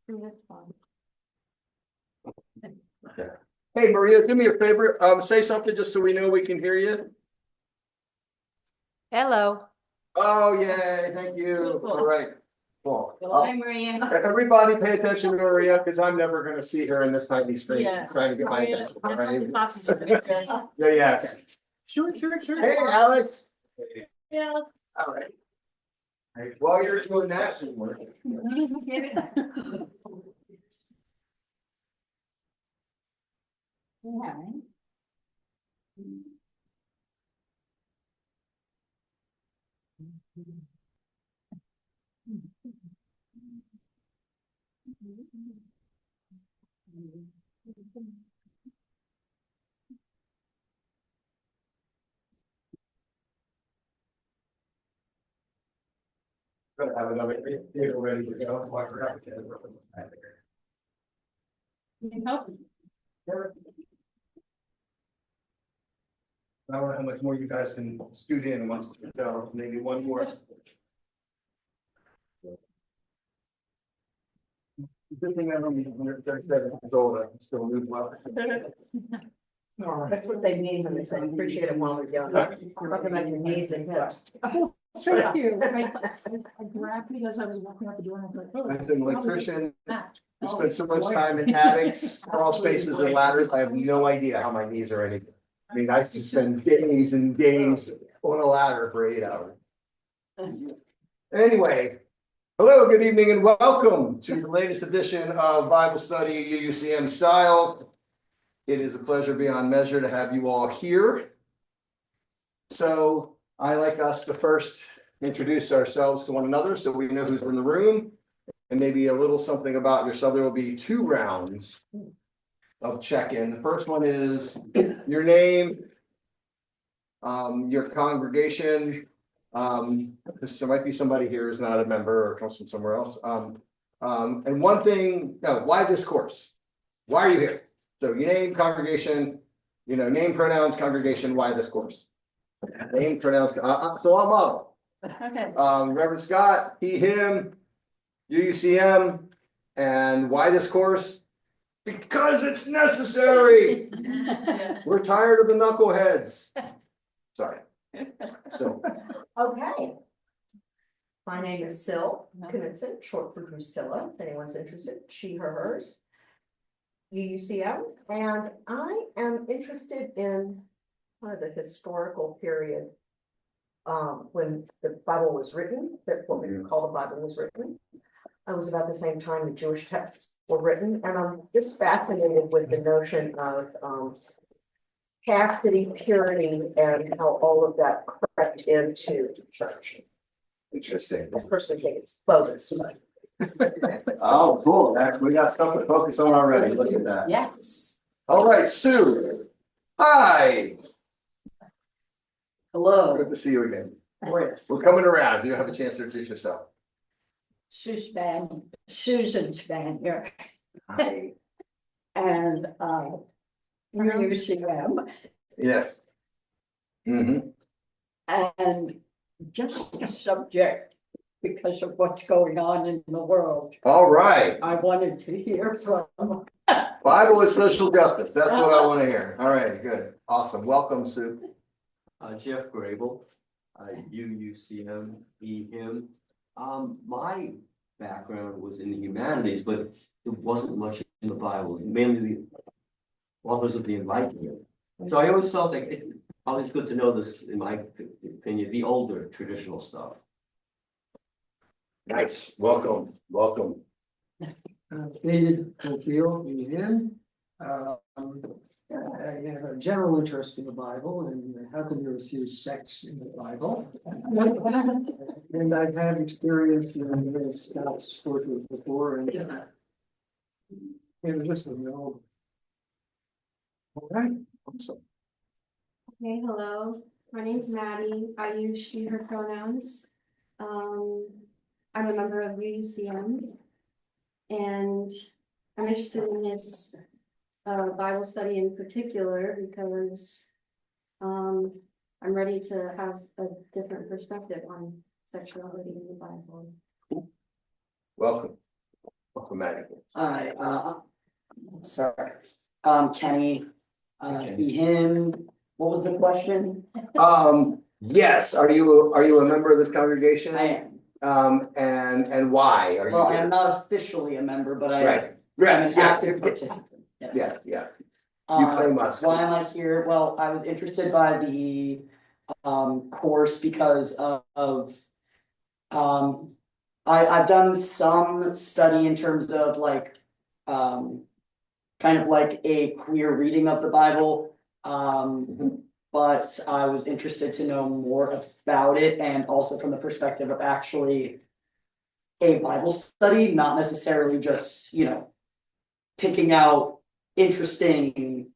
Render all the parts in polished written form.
That's fine. Hey, Maria, do me a favor, say something just so we know we can hear you. Hello. Oh, yay, thank you. All right. Cool. Hi, Maria. Everybody pay attention to Maria, because I'm never gonna see her in this tiny screen, Yeah. trying to get my attention. All right? Yeah. Yeah, yeah. Sure. Hey, Alex. Yeah. All right. All right, while you're doing that, work. Gonna have another table ready to go. While we're out there. I don't know how much more you guys can scoot in once to go, maybe one more. Good thing I'm only 137 years old, I can still move well. That's what they mean when they say appreciate it while we're young. Talking about your knees and hips. Thank you. I grabbed it as I was walking out the door and I thought, oh. As an electrician, we spent so much time in attics, crawl spaces and ladders, I have no idea how my knees are anything. I mean, I used to spend days and days on a ladder for 8 hours. Anyway, hello, good evening and welcome to the latest edition of Bible Study UUCM Style. It is a pleasure beyond measure to have you all here. So I like us to first introduce ourselves to one another so we know who's in the room and maybe a little something about yourself. There will be 2 rounds of check-in. The first one is your name, your congregation. Because there might be somebody here who's not a member or comes from somewhere else. And one thing, why this course? Why are you here? So your name, congregation, name, pronouns, congregation, why this course? Name, pronouns, so I'll model. Okay. Reverend Scott, he, him, UUCM, and why this course? Because it's necessary. We're tired of the knuckleheads. Sorry. So. Okay. My name is Syl Knudsen, short for Drusilla, if anyone's interested, she, her, hers. UUCM, and I am interested in kind of the historical period when the Bible was written, that what we call the Bible was written. It was about the same time the Jewish texts were written, and I'm just fascinated with the notion of chastity, purity, and how all of that crept into the church. Interesting. I personally think it's bogus, but. Oh, cool. We got something to focus on already. Look at that. Yes. All right, Sue. Hi. Hello. Good to see you again. We're coming around. You have a chance to introduce yourself. Susan Spanier Hi. and UUCM Yes. Mm-hmm. and just a subject because of what's going on in the world. All right. I wanted to hear from. Bible is social justice. That's what I want to hear. All right, good. Awesome. Welcome, Sue. Jeff Grable, UUCM, he, him. My background was in the humanities, but it wasn't much in the Bible, mainly the authors of the Enlightenment. So I always felt like it's always good to know this, in my opinion, the older traditional stuff. Nice. Welcome. Welcome. David Cofield, me him. I have a general interest in the Bible and how can you refuse sex in the Bible? And I've had experience in Scout's working before and just a know. All right. Awesome. Okay, hello. My name's Maddie. I use she, her pronouns. I'm a member of UUCM. And I'm interested in this Bible study in particular because I'm ready to have a different perspective on sexuality in the Bible. Welcome. Welcome, Maddie. Hi, sorry, Kenny, he, him, what was the question? Yes, are you a member of this congregation? I am, and why are you well, here? I'm not officially a member, but I Right, am right, an yeah, active participant, yes. yes, yeah, you claim us. Why am I here? Well, I was interested by the, course because of, I've done some study in terms of like, kind of like a queer reading of the Bible. But I was interested to know more about it and also from the perspective of actually a Bible study, not necessarily just, picking out interesting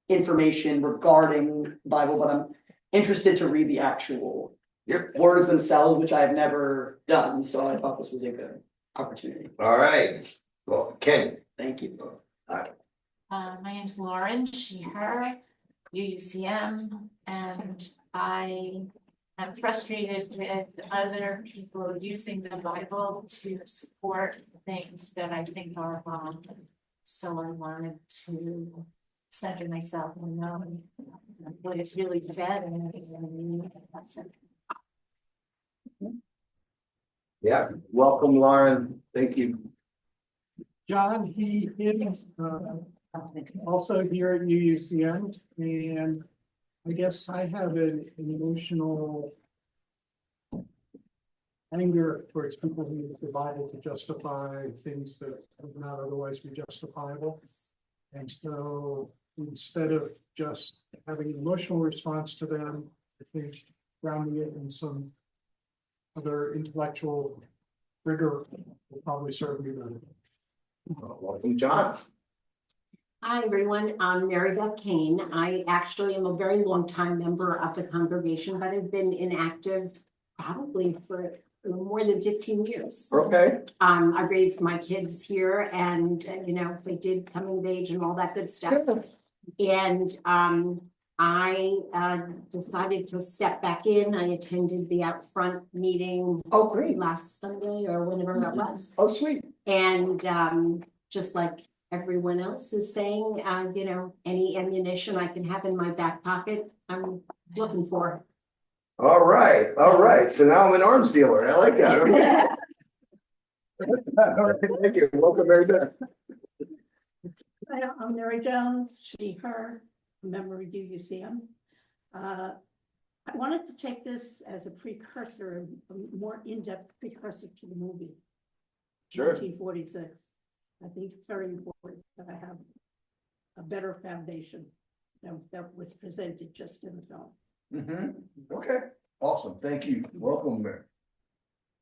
information regarding Bible, but I'm interested to read the actual Yep. words themselves, which I've never done, so I thought this was a good opportunity. All right, well, Kenny. Thank you. My name's Lauren, she, her, UUCM, and I am frustrated with other people using the Bible to support things that I think are wrong. So I wanted to center myself and know what it's really said and that's it. Yeah, welcome, Lauren, thank you. John, he is, also here at UUCM, and I guess I have an emotional anger towards people who use the Bible to justify things that would not otherwise be justifiable. And so instead of just having an emotional response to them, I think grounding it in some other intellectual rigor will probably serve me better. Welcome, John. Hi, everyone. I'm Mary Beth Kane. I actually am a very long time member of the congregation, but I've been inactive probably for more than 15 years. Okay. I raised my kids here and, they did coming of age and all that good stuff. And I decided to step back in. I attended the out front meeting. Oh, great. Last Sunday or whenever that was. Oh, sweet. And just like everyone else is saying, any ammunition I can have in my back pocket, I'm looking for. All right, so now I'm an arms dealer, I like that. Okay. All right, thank you, welcome, Mary Beth. Hi, I'm Mary Jones, she, her, a member of UUCM. I wanted to take this as a precursor, a more in-depth precursor to the movie. Sure. 1946. I think it's very important that I have a better foundation than that was presented just in the film. Okay, awesome, thank you, welcome, Mary.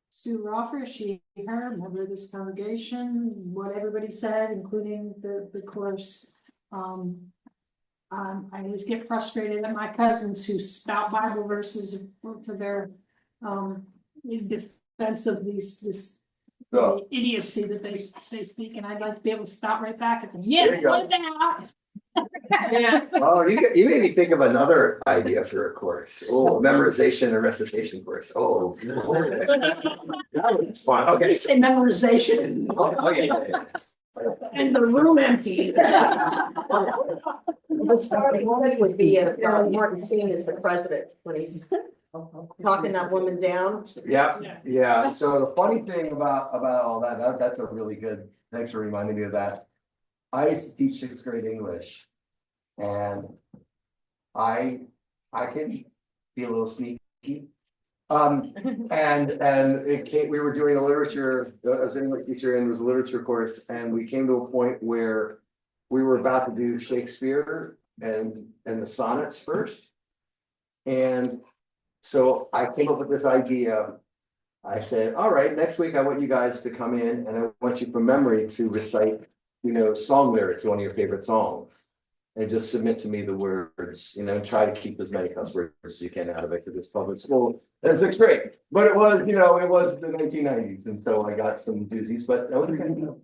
Sue Roffer, she, her, member of this congregation, what everybody said, including the course. I always get frustrated at my cousins who spout Bible verses for their, in defense of this So, idiocy that they speak, and I'd like to be able to spout right back at them. There Yeah, you go. what about? Yeah. oh, you made me think of another idea for a course, memorization and recitation course, that would be fun, okay. Say memorization. Oh, yeah. And the room empty. What's starting would be Martin Sheen as the president when he's talking that woman down. Yeah, so the funny thing about all that, that's a really good, thanks for reminding me of that. I used to teach 6th grade English. And I can be a little sneaky. And it came, we were doing a literature, as an English teacher, and it was a literature course, and we came to a point where we were about to do Shakespeare and the sonnets first. And so I came up with this idea. I said, all right, next week I want you guys to come in and I want you from memory to recite, song lyrics to one of your favorite songs. And just submit to me the words, try to keep as many cuss words as you can out of it because it's public school. And it's 6th grade, but it was, it was the 1990s. And so I got some doozies, but that was a good deal.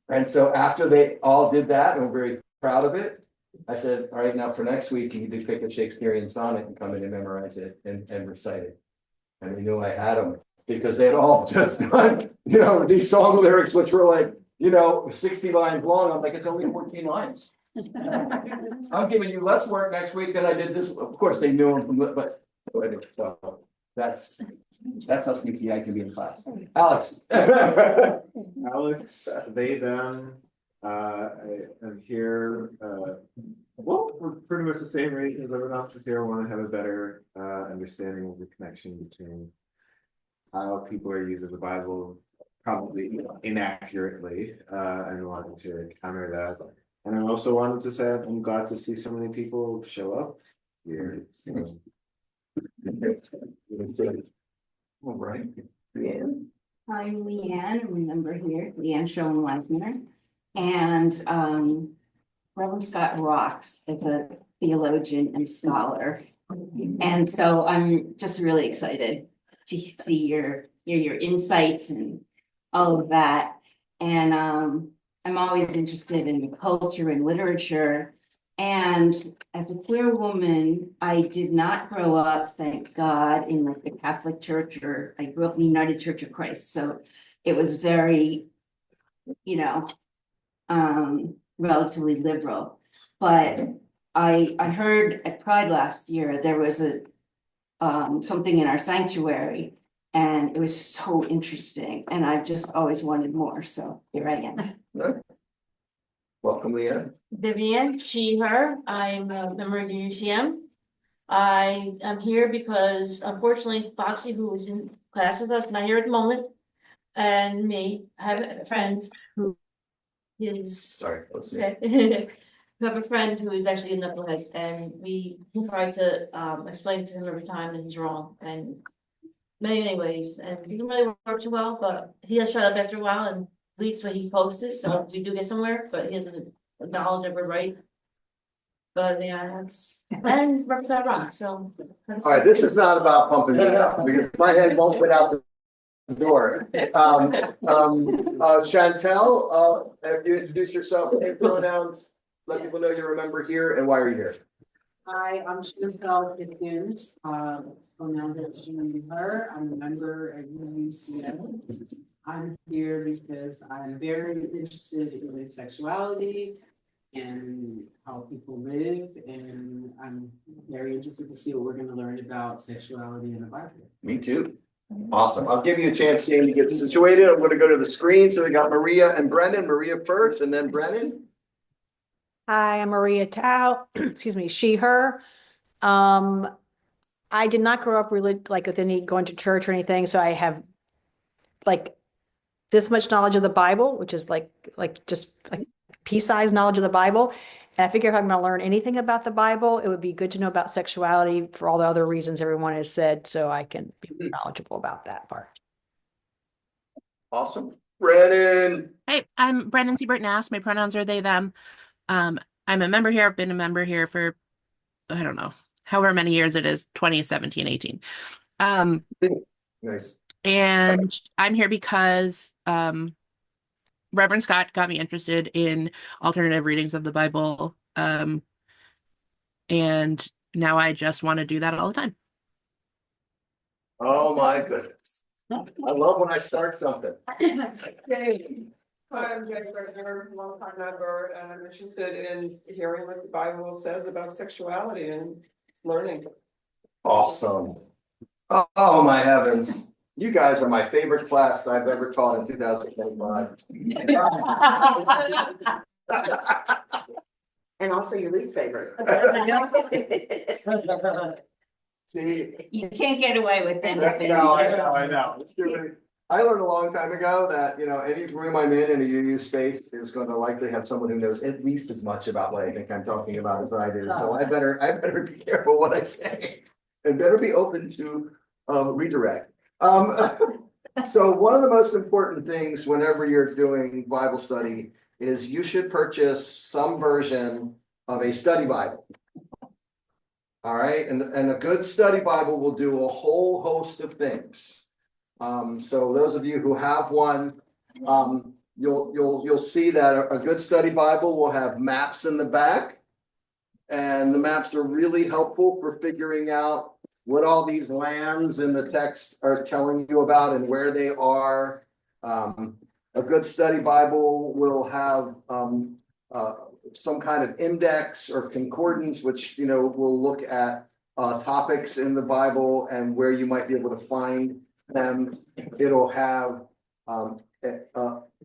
And so after they all did that, and we're very proud of it, I said, all right, now for next week, you need to pick a Shakespearean sonnet and come in and memorize it and recite it. And we knew I had them because they had all just done, these song lyrics, which were like, 60 lines long. I'm like, it's only 14 lines. I'm giving you less work next week than I did this. Of course, they knew them, but so that's how sneaky I can be in class. Alex. Alex, they, them, I am here, well, we're pretty much the same reason as everyone else is here. I want to have a better understanding of the connection between how people are using the Bible probably inaccurately, and wanting to counter that. And I also wanted to say I'm glad to see so many people show up here. All right. I'm Leanne, remember here, Leanne Schoen-Weisner. And Reverend Scott rocks as a theologian and scholar. And so I'm just really excited to see your insights and all of that. And I'm always interested in culture and literature. And as a queer woman, I did not grow up, thank God, in like the Catholic Church, or I grew up in the United Church of Christ. So it was very, relatively liberal. But I heard at Pride last year, there was something in our sanctuary, and it was so interesting. And I've just always wanted more. So here I am. Welcome, Leanne. Vivian, she, her, I'm a member of the UCM. I am here because unfortunately Foxy, who was in class with us, not here at the moment, and me, have a friend who is Sorry. Let's see. sick. We have a friend who is actually in knuckleheads, and we try to explain to him every time that he's wrong and many ways, and it didn't really work too well, but he has shut up after a while and deletes what he posted, so we do get somewhere, but he doesn't acknowledge that we're right. But yeah, that's, and reps are wrong, so. All right, this is not about pumping me up because my head won't fit out the door. Chantel, if you introduce yourself, take pronouns, let people know you're a member here and why are you here? Hi, I'm Chantel Pickens, pronoun that she and her. I'm a member at UCM. I'm here because I'm very interested in sexuality and how people live, and I'm very interested to see what we're going to learn about sexuality in the Bible. Me too. Awesome. I'll give you a chance, Jamie, to get situated. I'm going to go to the screen. So we got Maria and Brennan. Maria first and then Brennan. Hi, I'm Maria Tao, excuse me, she, her. I did not grow up really like with any going to church or anything, so I have like this much knowledge of the Bible, which is like just like pea-sized knowledge of the Bible. And I figure if I'm going to learn anything about the Bible, it would be good to know about sexuality for all the other reasons everyone has said, so I can be knowledgeable about that part. Awesome. Brennan. Hey, I'm Brennan Siebert Nass. My pronouns are they, them. I'm a member here. I've been a member here for, I don't know, however many years it is, 2017, 18. Nice. And I'm here because Reverend Scott got me interested in alternative readings of the Bible. And now I just want to do that all the time. Oh my goodness. I love when I start something. Hi, I'm Jenny Berger, longtime member, and I'm interested in hearing what the Bible says about sexuality and learning. Awesome. Oh my heavens. You guys are my favorite class I've ever taught in 2025. And also your least favorite. See, You can't get away with anything. no, I know. I learned a long time ago that, any room I'm in a UU space is going to likely have someone who knows at least as much about what I think I'm talking about as I do. So I better be careful what I say and better be open to redirect. So one of the most important things whenever you're doing Bible study is you should purchase some version of a study Bible. All right, and a good study Bible will do a whole host of things. So those of you who have one, you'll see that a good study Bible will have maps in the back, and the maps are really helpful for figuring out what all these lands in the text are telling you about and where they are. A good study Bible will have some kind of index or concordance, which, you know, will look at topics in the Bible and where you might be able to find them. It'll have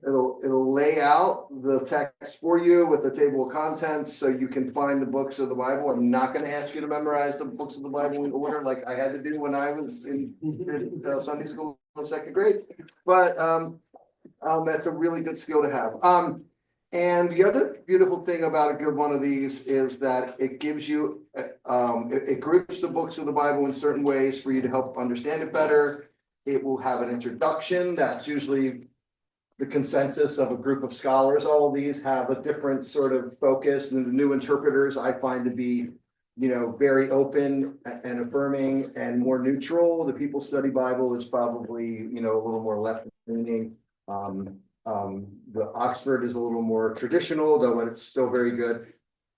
it'll lay out the text for you with a table of contents so you can find the books of the Bible. I'm not going to ask you to memorize the books of the Bible in order like I had to do when I was in Sunday school in second grade, but that's a really good skill to have. And the other beautiful thing about a good one of these is that it gives you, it groups the books of the Bible in certain ways for you to help understand it better. It will have an introduction. That's usually the consensus of a group of scholars. All of these have a different sort of focus, and the new interpreters I find to be, you know, very open and affirming and more neutral. The People Study Bible is probably, you know, a little more left-leaning. The Oxford is a little more traditional, though it's still very good.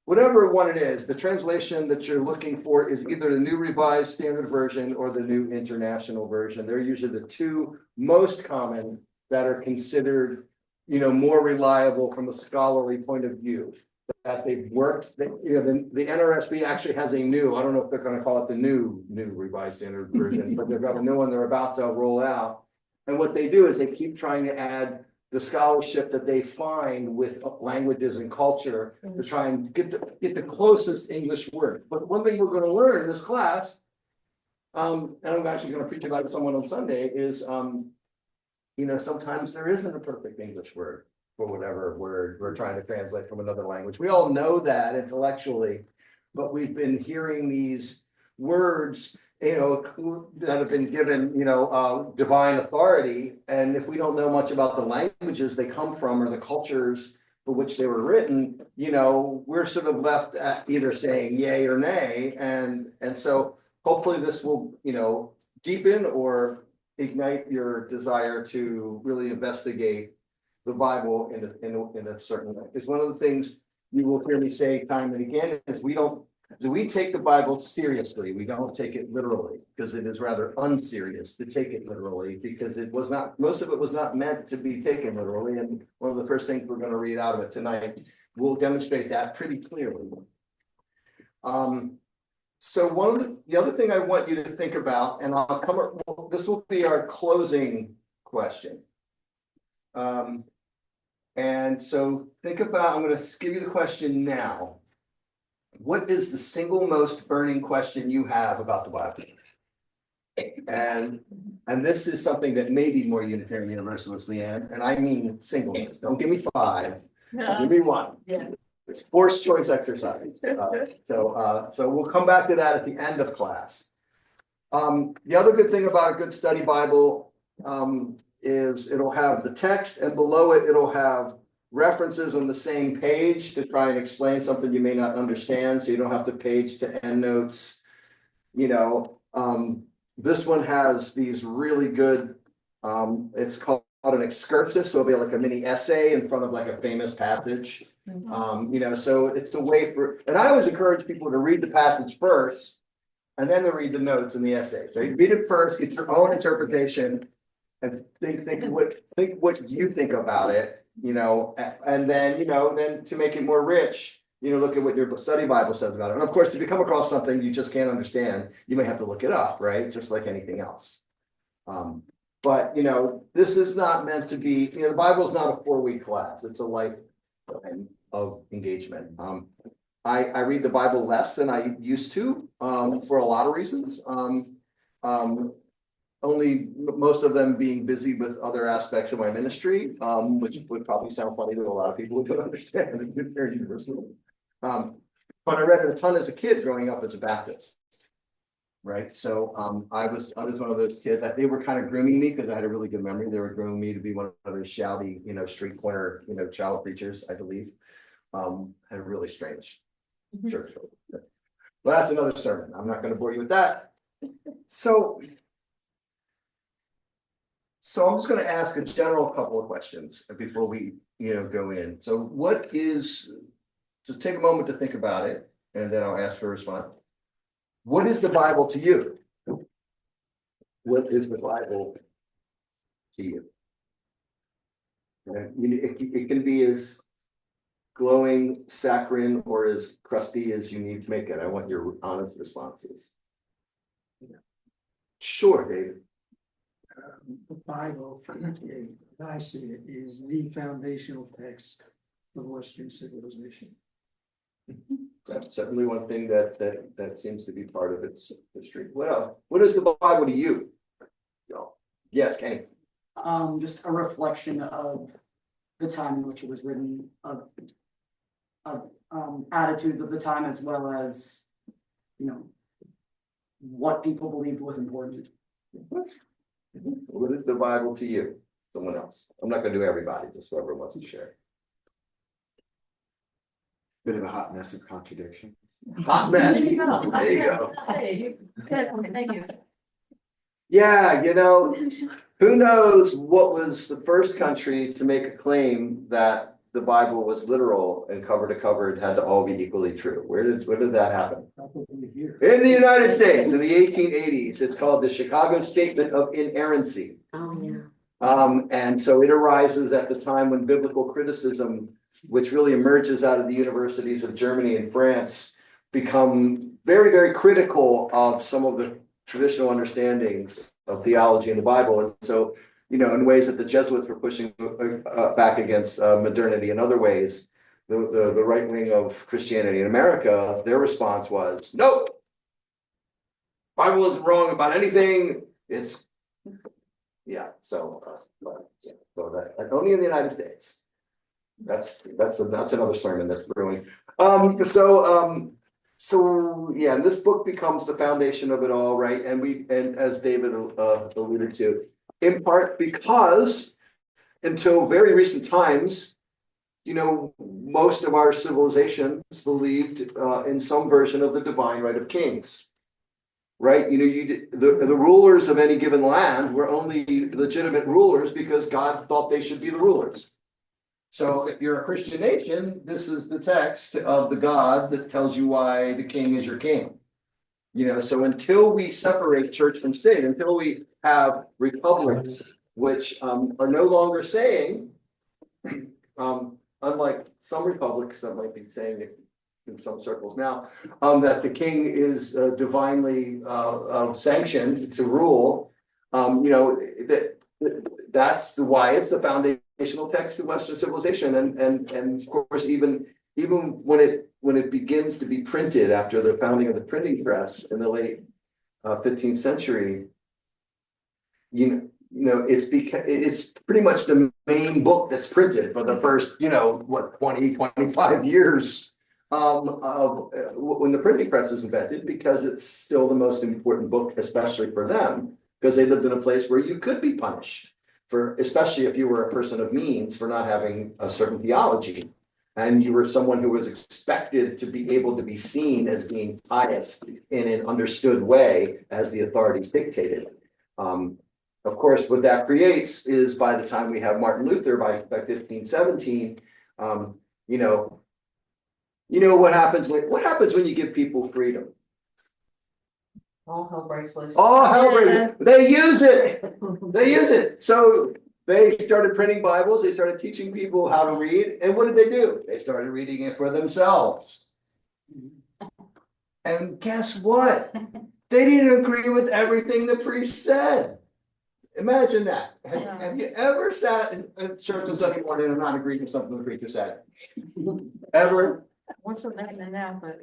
Whatever one it is, the translation that you're looking for is either the New Revised Standard Version or the New International Version. They're usually the two most common that are considered, you know, more reliable from a scholarly point of view. That they've worked, you know, the NRSV actually has a new, I don't know if they're going to call it the new Revised Standard Version, but they've got a new one they're about to roll out. And what they do is they keep trying to add the scholarship that they find with languages and culture to try and get the closest English word. But one thing we're going to learn in this class, and I'm actually going to preach about it to someone on Sunday, is you know, sometimes there isn't a perfect English word for whatever word we're trying to translate from another language. We all know that intellectually, but we've been hearing these words, you know, that have been given, you know, divine authority. And if we don't know much about the languages they come from or the cultures for which they were written, you know, we're sort of left at either saying yay or nay. And so hopefully this will, you know, deepen or ignite your desire to really investigate the Bible in a certain way. Because one of the things you will hear me say time and again is we take the Bible seriously. We don't take it literally, because it is rather unserious to take it literally, because it was not, most of it was not meant to be taken literally. And one of the first things we're going to read out of it tonight will demonstrate that pretty clearly. So the other thing I want you to think about, and I'll come up, well, this will be our closing question. And so think about, I'm going to give you the question now. What is the single most burning question you have about the Bible? And this is something that may be more Unitarian Universalist, Leanne, and I mean single. Don't give me 5. Give me 1. Yeah. It's forced choice exercise. So we'll come back to that at the end of class. The other good thing about a good study Bible is it'll have the text, and below it, it'll have references on the same page to try and explain something you may not understand, so you don't have to page to endnotes. You know, this one has these really good, it's called an excursus, so it'll be like a mini essay in front of like a famous passage. You know, so it's a way for, and I always encourage people to read the passage first, and then to read the notes in the essay. So you read it first, get your own interpretation, and think what you think about it, you know, and then, you know, then to make it more rich, you know, look at what your study Bible says about it. And of course, if you come across something you just can't understand, you may have to look it up, right? Just like anything else. But, you know, this is not meant to be, you know, the Bible is not a 4-week class. It's a lifetime of engagement. I read the Bible less than I used to, for a lot of reasons. Only most of them being busy with other aspects of my ministry, which would probably sound funny to a lot of people who don't understand. Very universal. But I read it a ton as a kid growing up as a Baptist. Right. So I was one of those kids that they were kind of grooming me because I had a really good memory. They were grooming me to be one of those shouty, you know, street corner, you know, child preachers, I believe. Had a really strange church. But that's another sermon. I'm not going to bore you with that. So I'm just going to ask a general couple of questions before we, you know, go in. So take a moment to think about it, and then I'll ask for a response. What is the Bible to you? What is the Bible to you? It can be as glowing, saccharine, or as crusty as you need to make it. I want your honest responses. Sure, David. The Bible, as I see it, is the foundational text of Western civilization. That's certainly one thing that seems to be part of its history. What else? What is the Bible to you? Yes, Kenny. Just a reflection of the time in which it was written, of attitudes of the time, as well as, what people believed was important. What is the Bible to you? Someone else. I'm not gonna do everybody, just whoever wants to share. Bit of a hot mess of contradiction. Hot mess. There you go. Thank you. Yeah, who knows what was the first country to make a claim that the Bible was literal and cover to cover it had to all be equally true? Where did that happen? Probably here. In the United States in the 1880s. It's called the Chicago Statement of Inerrancy. Oh, yeah. And so it arises at the time when biblical criticism, which really emerges out of the universities of Germany and France, become very, very critical of some of the traditional understandings of theology in the Bible. And so, in ways that the Jesuits were pushing back against modernity in other ways, the right wing of Christianity in America, their response was, nope, Bible isn't wrong about anything. It's, so that only in the United States. That's another sermon that's brewing. So yeah, this book becomes the foundation of it all, right? And as David alluded to, in part because until very recent times, most of our civilizations believed in some version of the divine right of kings, right? The rulers of any given land were only legitimate rulers because God thought they should be the rulers. So if you're a Christian nation, this is the text of the God that tells you why the king is your king. So until we separate church from state, until we have republics, which are no longer saying, unlike some republics that might be saying it in some circles now, that the king is divinely sanctioned to rule, that's why it's the foundational text of Western civilization, and of course, even when it begins to be printed after the founding of the printing press in the late 15th century, it's pretty much the main book that's printed for the first 20-25 years of when the printing press is invented, because it's still the most important book, especially for them, because they lived in a place where you could be punished especially if you were a person of means, for not having a certain theology, and you were someone who was expected to be able to be seen as being pious in an understood way as the authorities dictated. Of course, what that creates is, by the time we have Martin Luther by 1517, what happens when you give people freedom? All hell breaks loose. Oh, hell breaks. They use it. So they started printing Bibles. They started teaching people how to read. And what did they do? They started reading it for themselves. And guess what? They didn't agree with everything the priest said. Imagine that. Have you ever sat in church on Sunday morning and not agreed with something the preacher said? Ever? What's the name now, but.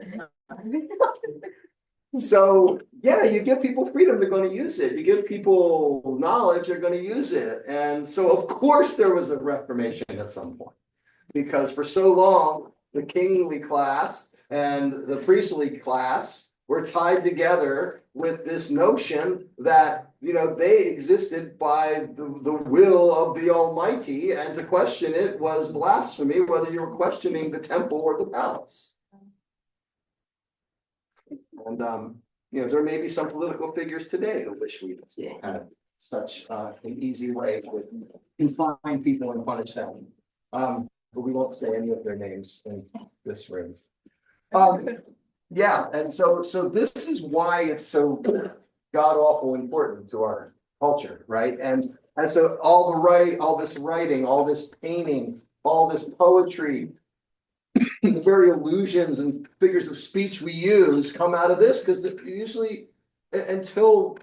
So yeah, you give people freedom, they're going to use it. You give people knowledge, they're going to use it. And so of course there was a Reformation at some point, because for so long the kingly class and the priestly class were tied together with this notion that they existed by the will of the Almighty, and to question it was blasphemy, whether you were questioning the temple or the palace. And there may be some political figures today who wish we had such an easy way to confine people and punish them. But we won't say any of their names in this room. Yeah, and so this is why it's so god awful important to our culture, right? And so all this writing, all this painting, all this poetry, the very illusions and figures of speech we use come out of this, because usually until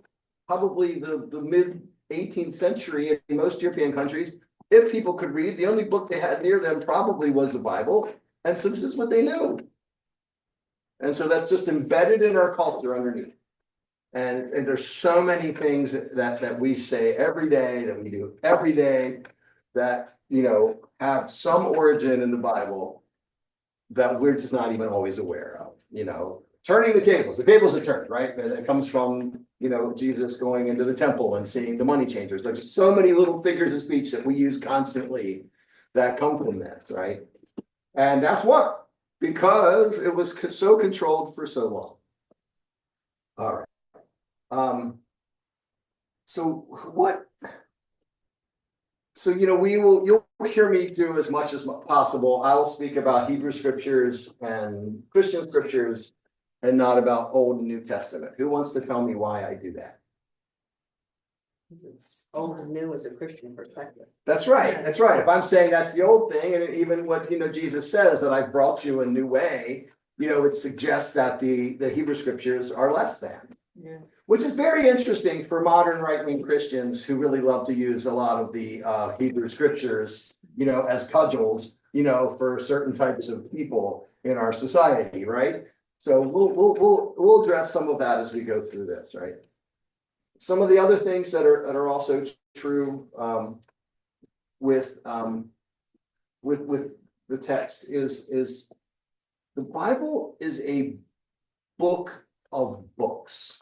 probably the mid 18th century in most European countries, if people could read, the only book they had near them probably was the Bible. And so this is what they knew. And so that's just embedded in our culture underneath. And there's so many things that we say every day, that we do every day, that, you know, have some origin in the Bible that we're just not even always aware of. You know, turning the tables are turned, right? And it comes from, you know, Jesus going into the temple and seeing the money changers. There's so many little figures of speech that we use constantly that come from this, right? And that's what, because it was so controlled for so long. All right. So, you know, you'll hear me do as much as possible. I will speak about Hebrew scriptures and Christian scriptures and not about Old and New Testament. Who wants to tell me why I do that? It's old and new as a Christian perspective. That's right. That's right. If I'm saying that's the old thing, and even what, you know, Jesus says that I've brought you a new way, you know, it suggests that the Hebrew scriptures are less than. Yeah. Which is very interesting for modern right-wing Christians who really love to use a lot of the Hebrew scriptures, you know, as cudgels, you know, for certain types of people in our society, right? So we'll address some of that as we go through this, right? Some of the other things that are also true with the text is the Bible is a book of books.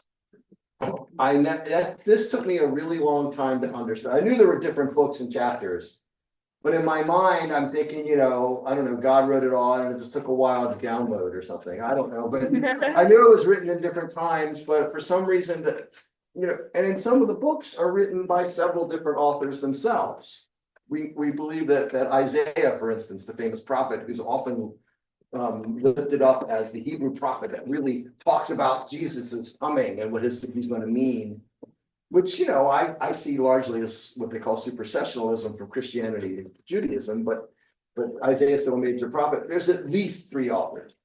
This took me a really long time to understand. I knew there were different books and chapters, but in my mind, I'm thinking, you know, I don't know, God wrote it all and it just took a while to download or something. I don't know, but I knew it was written in different times, but for some reason that, you know, and in some of the books are written by several different authors themselves. We believe that Isaiah, for instance, the famous prophet who's often lifted up as the Hebrew prophet that really talks about Jesus's coming and what he's going to mean, which, you know, I see largely as what they call supersessionalism from Christianity to Judaism, but Isaiah is still a major prophet. There's at least 3 authors,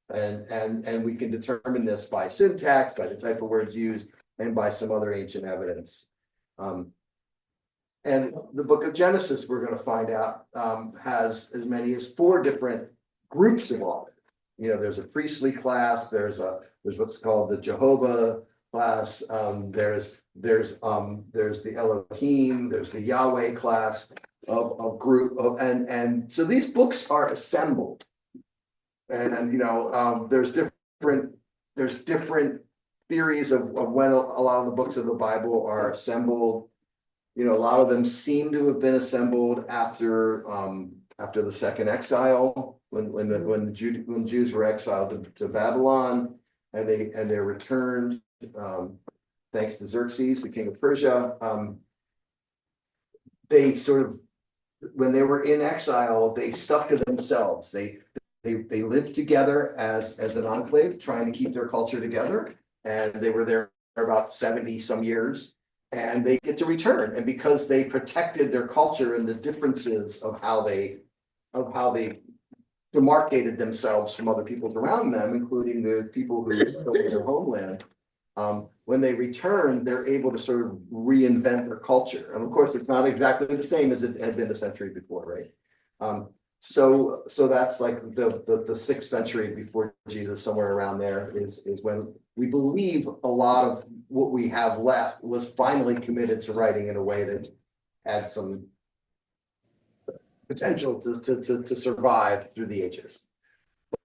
and we can determine this by syntax, by the type of words used, and by some other ancient evidence. And the book of Genesis, we're going to find out, has as many as 4 different groups of authors. You know, there's a priestly class, there's what's called the Jehovah class, there's the Elohim, there's the Yahweh class of group of, and so these books are assembled. And you know, there's different theories of when a lot of the books of the Bible are assembled. You know, a lot of them seem to have been assembled after the second exile, when Jews were exiled to Babylon, and they returned, thanks to Xerxes, the king of Persia. They sort of, when they were in exile, they stuck to themselves. They lived together as an enclave, trying to keep their culture together, and they were there for about 70 some years. And they get to return, and because they protected their culture and the differences of how they demarcated themselves from other peoples around them, including the people who still in their homeland, when they return, they're able to sort of reinvent their culture. And of course, it's not exactly the same as it had been a century before, right? So that's like the 6th century before Jesus, somewhere around there is when we believe a lot of what we have left was finally committed to writing in a way that had some potential to survive through the ages.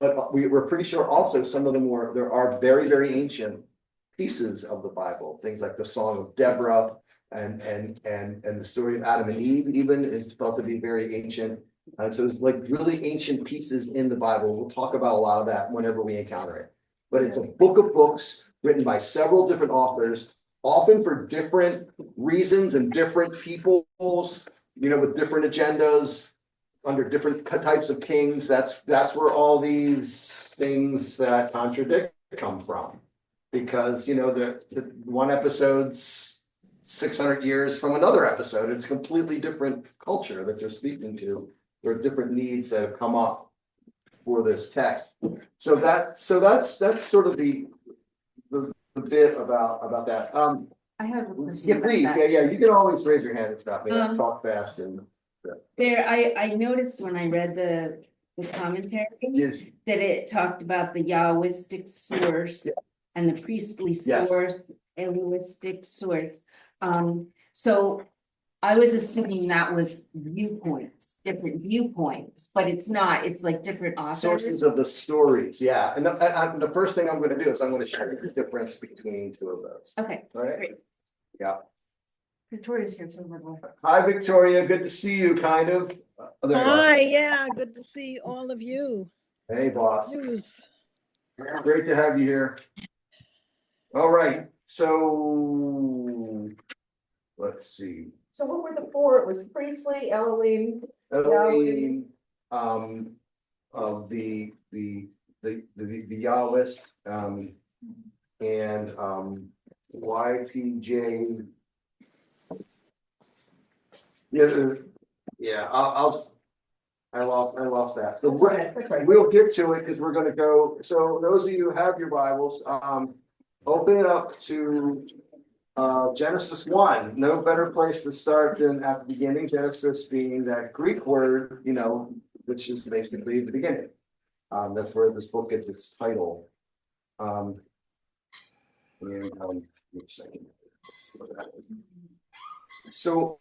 But we're pretty sure also some of them there are very, very ancient pieces of the Bible, things like the Song of Deborah and the story of Adam and Eve even is thought to be very ancient. So it's like really ancient pieces in the Bible. We'll talk about a lot of that whenever we encounter it. But it's a book of books written by several different authors, often for different reasons and different peoples, you know, with different agendas, under different types of kings. That's where all these things that contradict come from. Because, you know, the one episode's 600 years from another episode. It's a completely different culture that they're speaking to. There are different needs that have come up for this text. So that's sort of the bit about that. I have a question Yeah, about please, that. yeah, you can always raise your hand and stop me. I Um, talk fast and. There, I noticed when I read the commentary Yes. that it talked about the Yahwistic source Yeah. and the priestly Yes. source, Eloistic source. So I was assuming that was viewpoints, different viewpoints, but it's not, it's like different authors. Sources of the stories, yeah, and the first thing I'm gonna do is I'm gonna share the difference between two of those, Okay, all right? great. Yeah, Victoria's here too, by the way. hi Victoria, good to see you, kind of. There you are. Hi, yeah, good to see all of you. Hey, boss, News. great to have you here. All right, so let's see. So what were the four? It was priestly, Elohim, Elohim, of the Yahwist, and YPJ. Yeah, I lost that. So That's right, that's right. we'll get to it because we're gonna go, so those of you who have your Bibles, open it up to Genesis 1. No better place to start than at the beginning, Genesis being that Greek word, you know, which is basically the beginning. That's where this book gets its title. Wait a second. So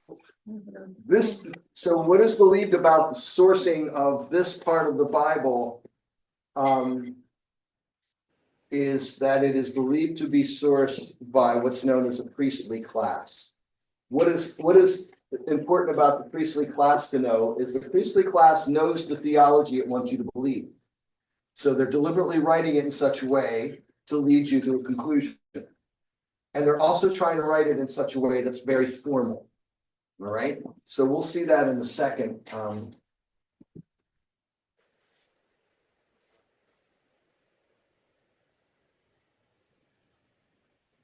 what is believed about the sourcing of this part of the Bible is that it is believed to be sourced by what's known as a priestly class. What is important about the priestly class to know is the priestly class knows the theology it wants you to believe. So they're deliberately writing it in such a way to lead you to a conclusion. And they're also trying to write it in such a way that's very formal. All right, so we'll see that in a second.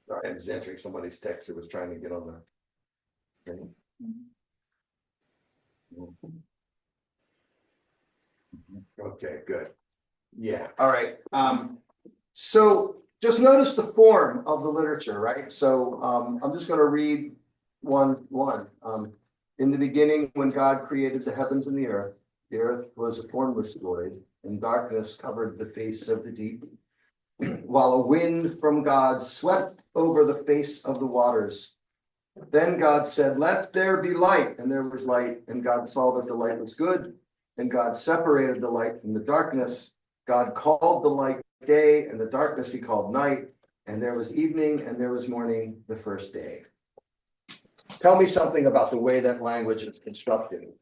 Sorry, I was answering somebody's text who was trying to get on the. Okay, good. Yeah, all right. So just notice the form of the literature, right? So I'm just going to read one. In the beginning, when God created the heavens and the earth was a formless void, and darkness covered the face of the deep, while a wind from God swept over the face of the waters. Then God said, "Let there be light," and there was light, and God saw that the light was good, and God separated the light from the darkness. God called the light day, and the darkness he called night, and there was evening, and there was morning the first day. Tell me something about the way that language is constructed.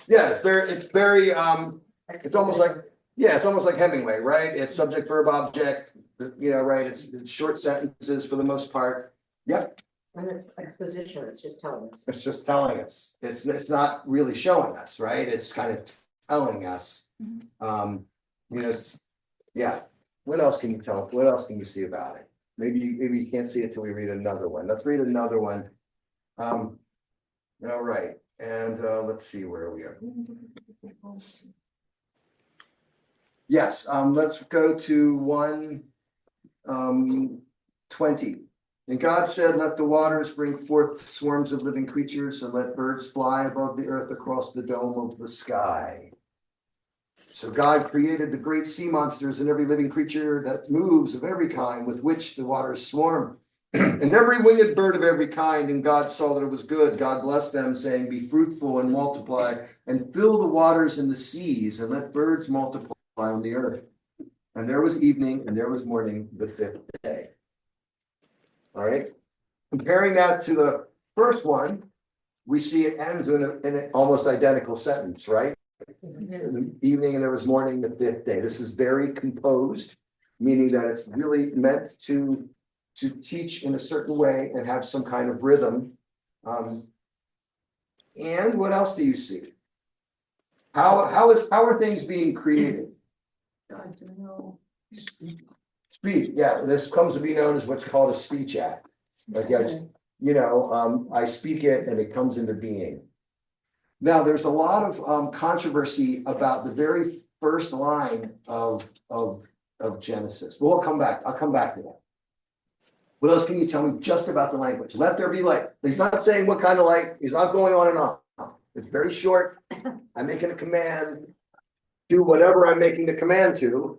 Yeah, it's very, it's almost like, yeah, it's almost like Hemingway, right? It's subject, verb, object, you know, right? It's short sentences for the most part. Yep. And it's exposition, it's just telling us. It's just telling us. It's not really showing us, right? It's kind of telling us. You know, yeah. What else can you tell? What else can you see about it? Maybe you can't see it till we read another one. Let's read another one. All right, and let's see where we are. Yes, let's go to 1:20. And God said, "Let the waters bring forth swarms of living creatures, and let birds fly above the earth across the dome of the sky." So God created the great sea monsters and every living creature that moves of every kind with which the waters swarm, and every winged bird of every kind. And God saw that it was good. God blessed them, saying, "Be fruitful and multiply, and fill the waters and the seas, and let birds multiply on the earth." And there was evening, and there was morning the fifth day. All right. Comparing that to the first one, we see it ends in an almost identical sentence, right? The evening, and there was morning the fifth day. This is very composed, meaning that it's really meant to teach in a certain way and have some kind of rhythm. And what else do you see? How are things being created? I don't know. Speech, yeah, this comes to be known as what's called a speech act. Like, I speak it and it comes into being. Now, there's a lot of controversy about the very first line of Genesis. But I'll come back to that. What else can you tell me just about the language? Let there be light. He's not saying what kind of light. He's not going on and on. It's very short. I'm making a command. Do whatever I'm making the command to.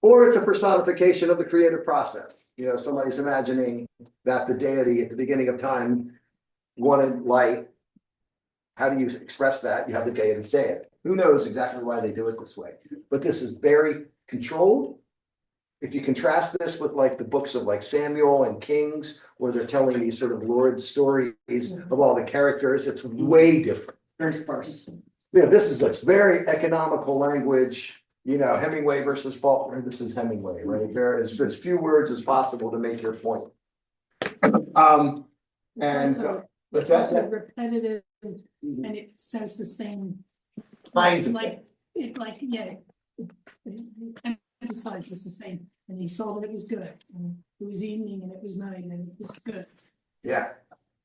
Or it's a personification of the creative process. Somebody's imagining that the deity at the beginning of time wanted light. How do you express that? You have the deity say it. Who knows exactly why they do it this way? But this is very controlled. If you contrast this with like the books of like Samuel and Kings, where they're telling these sort of Lord stories of all the characters, it's way different. Very sparse. Yeah, this is a very economical language. Hemingway versus Faulkner. This is Hemingway, right? There is as few words as possible to make your point. And what's It's also that? repetitive and it says the same. Kinds of Like, it emphasizes the same, and he saw that it was good, and it was evening and it was night and it was good, Yeah.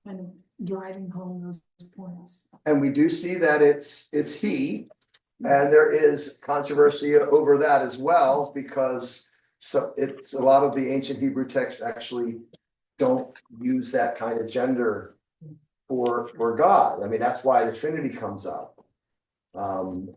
kind of driving home those points. And we do see that it's he, and there is controversy over that as well, because it's a lot of the ancient Hebrew texts actually don't use that kind of gender for God. I mean, that's why the Trinity comes up. And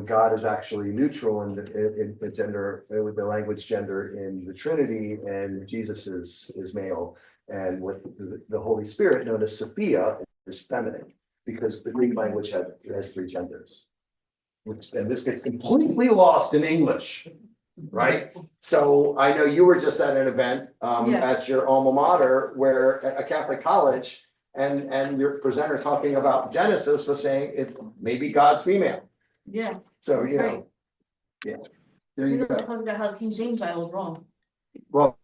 God is actually neutral in the gender, with the language gender in the Trinity, and Jesus is male, and with the Holy Spirit, known as Sophia, is feminine, because the Greek language has three genders, and this gets completely lost in English, right? So I know you were just at an event at your alma mater, where a Catholic college. And your presenter talking about Genesis was saying it maybe God's female. Yeah. So, Right. yeah, there you go. Talking about how King James Bible is wrong. Well,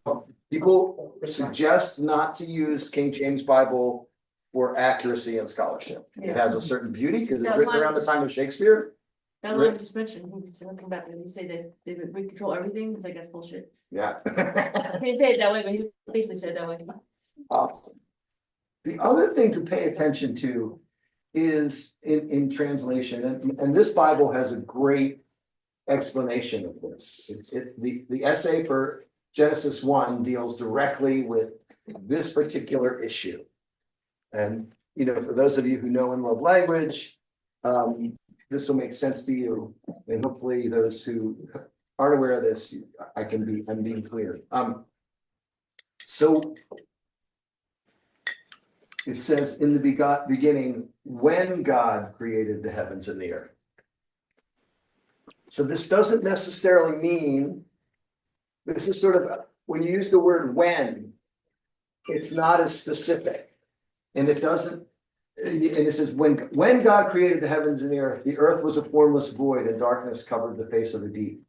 people suggest not to use King James Bible for accuracy and scholarship. It has a certain beauty because it's written around the time of Shakespeare. That one I just mentioned, who can come back and they say that we control everything, it's like, that's bullshit. Yeah. I can't say it that way, but he basically said it that way. Awesome. The other thing to pay attention to is in translation, and this Bible has a great explanation of this. The essay for Genesis 1 deals directly with this particular issue. And for those of you who know and love language, this will make sense to you, and hopefully those who aren't aware of this, I'm being clear. So it says in the beginning, when God created the heavens and the earth. So this doesn't necessarily mean, this is sort of, when you use the word when, it's not as specific. And it doesn't, and it says, when God created the heavens and the earth was a formless void and darkness covered the face of the deep.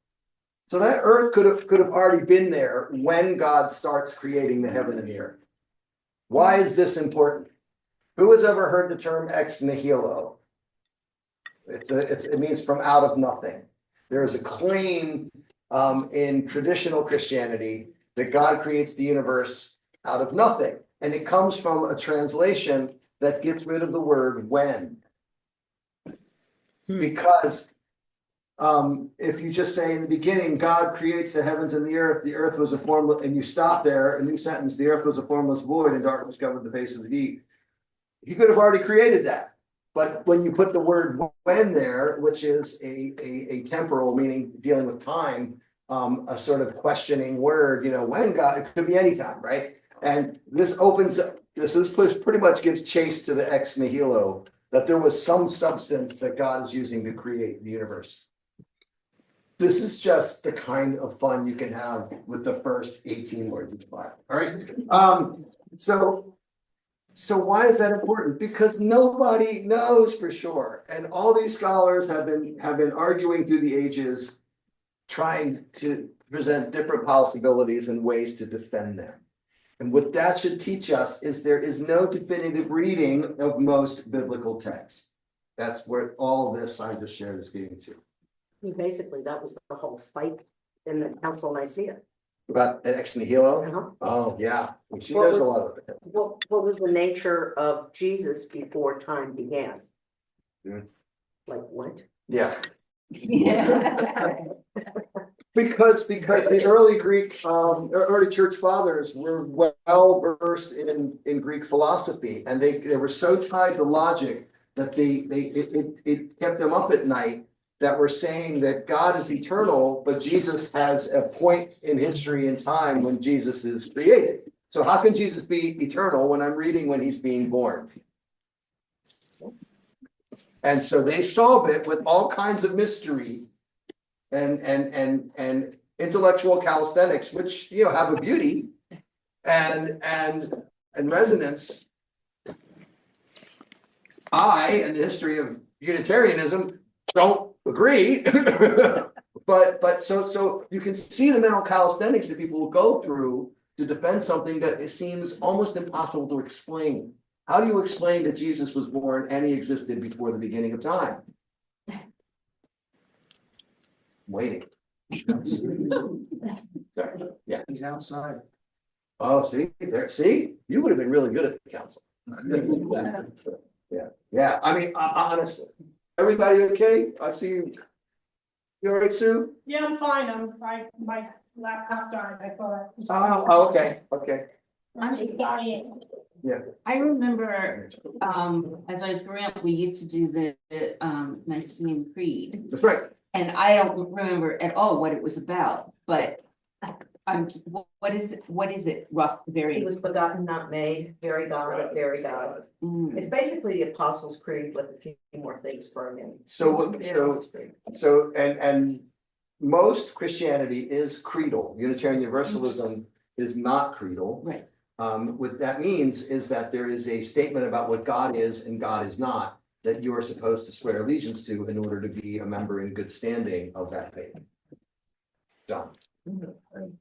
So that earth could have already been there when God starts creating the heaven and the earth. Why is this important? Who has ever heard the term ex nihilo? It means from out of nothing. There is a claim in traditional Christianity that God creates the universe out of nothing. And it comes from a translation that gets rid of the word when. Because if you just say in the beginning, God creates the heavens and the earth was a formless, and you stop there, a new sentence, the earth was a formless void and darkness covered the face of the deep. He could have already created that. But when you put the word when there, which is a temporal, meaning dealing with time, a sort of questioning word, when God, it could be any time, right? And this opens up, this pretty much gives chase to the ex nihilo, that there was some substance that God is using to create the universe. This is just the kind of fun you can have with the first 18 words of the Bible. All right. So why is that important? Because nobody knows for sure. And all these scholars have been arguing through the ages, trying to present different possibilities and ways to defend them. And what that should teach us is there is no definitive reading of most biblical texts. That's where all of this I just shared is getting to. Basically, that was the whole fight in the Council of Nicaea. About an ex nihilo? Uh-huh. Oh, yeah, she What knows a was- lot of it. What was the nature of Jesus before time began? Hmm. Like what? Yeah. Yeah. Because the early Greek, early church fathers were well versed in Greek philosophy, and they were so tied to logic that it kept them up at night, that were saying that God is eternal, but Jesus has a point in history and time when Jesus is created. So how can Jesus be eternal when I'm reading when he's being born? And so they solve it with all kinds of mystery and intellectual calisthenics, which, you know, have a beauty and resonance. I, in the history of Unitarianism, don't agree. but so you can see the mental calisthenics that people will go through to defend something that it seems almost impossible to explain. How do you explain that Jesus was born and he existed before the beginning of time? Waiting. Sorry. Yeah. He's outside. Oh, see, there, see, you would have been really good at the council. Yeah, I mean, honestly, everybody okay? I see you. You all right, Sue? Yeah, I'm fine. My laptop died. I thought. Oh, okay, okay. I'm just dying. I remember, as I was growing up, we used to do the Nicene Creed. That's right. And I don't remember at all what it was about, but what is it rough, He very? was begotten, not made, very God, very God. Mm. It's basically the Apostles' Creed with a few more things thrown in. And most Christianity is creedal. Unitarian Universalism is not creedal. Right. What that means is that there is a statement about what God is and God is not, that you are supposed to swear allegiance to in order to be a member in good standing of that faith. John.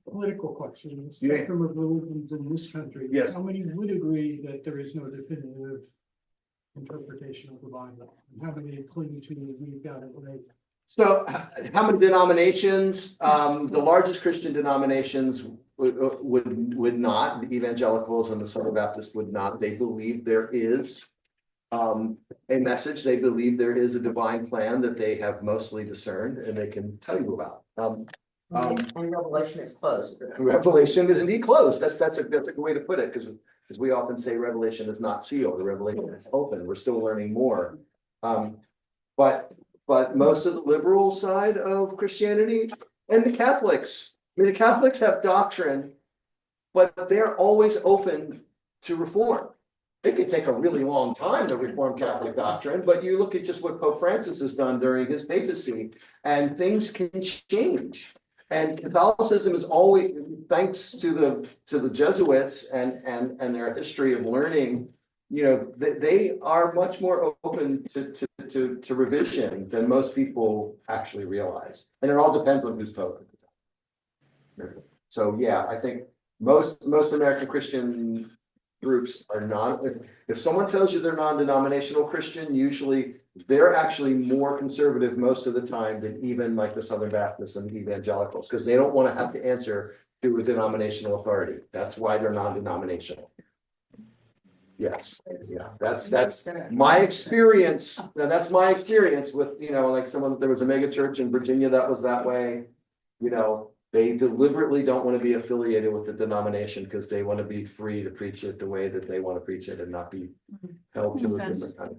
Political question, the Yeah. spectrum of religions in this country. Yes. How many would agree that there is no definitive interpretation of the Bible? And how many cling to we've got it right? So how many denominations? The largest Christian denominations would not, the evangelicals and the Southern Baptists would not. They believe there is a message. They believe there is a divine plan that they have mostly discerned and they can tell you about. And Revelation is closed. Revelation is indeed closed. That's a good way to put it, because we often say Revelation is not sealed. The Revelation is open. We're still learning more. But most of the liberal side of Christianity and the Catholics, I mean, the Catholics have doctrine, but they're always open to reform. It could take a really long time to reform Catholic doctrine, but you look at just what Pope Francis has done during his papacy, and things can change. And Catholicism is always, thanks to the Jesuits and their history of learning, you know, they are much more open to revision than most people actually realize. And it all depends on who's Pope. So yeah, I think most American Christian groups are not, if someone tells you they're non-denominational Christian, usually they're actually more conservative most of the time than even like the Southern Baptists and evangelicals, because they don't want to have to answer to a denominational authority. That's why they're non-denominational. Yes, yeah, that's my experience. Now, that's my experience with, you know, like there was a mega church in Virginia that was that way. You know, they deliberately don't want to be affiliated with the denomination because they want to be free to preach it the way that they want to preach it and not be held to a different kind of.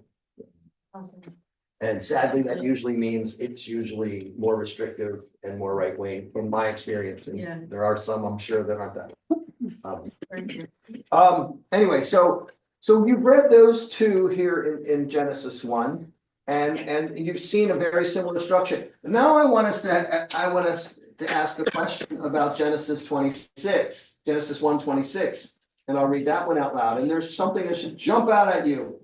And sadly, that usually means it's usually more restrictive and more right wing, in my experience. And there are some, I'm sure, that aren't that. Anyway, so you've read those two here in Genesis 1, and you've seen a very similar structure. Now I want us to ask a question about Genesis 26, Genesis 1:26, and I'll read that one out loud. And there's something that should jump out at you.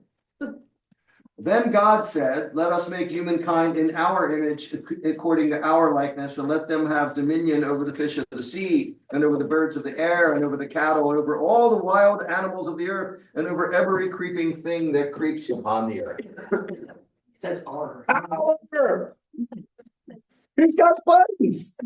Then God said, let us make humankind in our image, according to our likeness, and let them have dominion over the fish of the sea, and over the birds of the air, and over the cattle, and over all the wild animals of the earth, and over every creeping thing that creeps upon the earth. It says R. He's got buttons.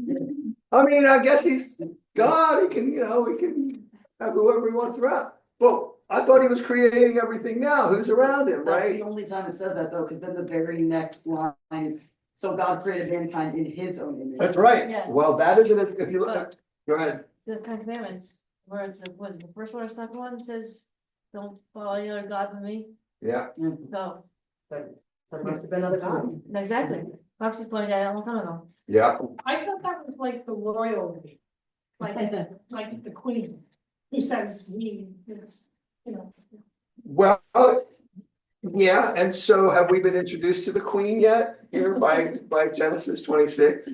I mean, I guess he's God. He can, he can have whoever he wants around. Well, I thought he was creating everything now. Who's around him, That's right? the only time it says that though, because then the very next line is, so God created mankind in his own image. That's right. Yeah. Well, that isn't, if you look, go ahead. The Ten Commandments, where it's, was the first one I was talking about, it says, don't follow any other God than me, Yeah. so, There must have been other gods. exactly, Foxy pointed that out a long time ago. Yeah. I thought that was like the royalty, like the queen, who says we, it's, you know. Well, yeah, and so have we been introduced to the queen yet here by Genesis 26?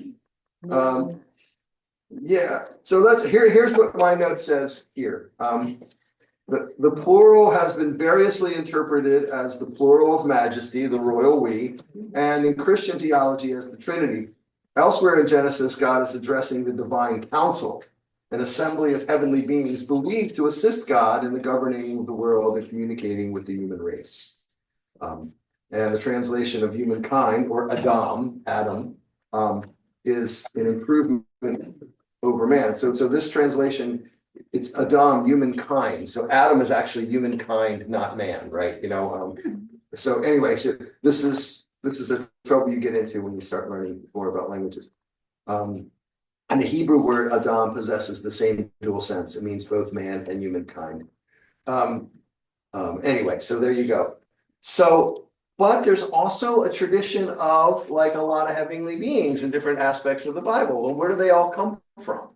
Yeah, so here's what my note says here. The plural has been variously interpreted as the plural of majesty, the royal we, and in Christian theology as the Trinity. Elsewhere in Genesis, God is addressing the divine council, an assembly of heavenly beings believed to assist God in the governing of the world and communicating with the human race. And the translation of humankind, or Adam, is an improvement over man. So this translation, it's Adam, humankind. So Adam is actually humankind, not man, right? So anyway, so this is a trouble you get into when you start learning more about languages. And the Hebrew word Adam possesses the same dual sense. It means both man and humankind. Anyway, so there you go. So, but there's also a tradition of like a lot of heavenly beings in different aspects of the Bible. And where do they all come from?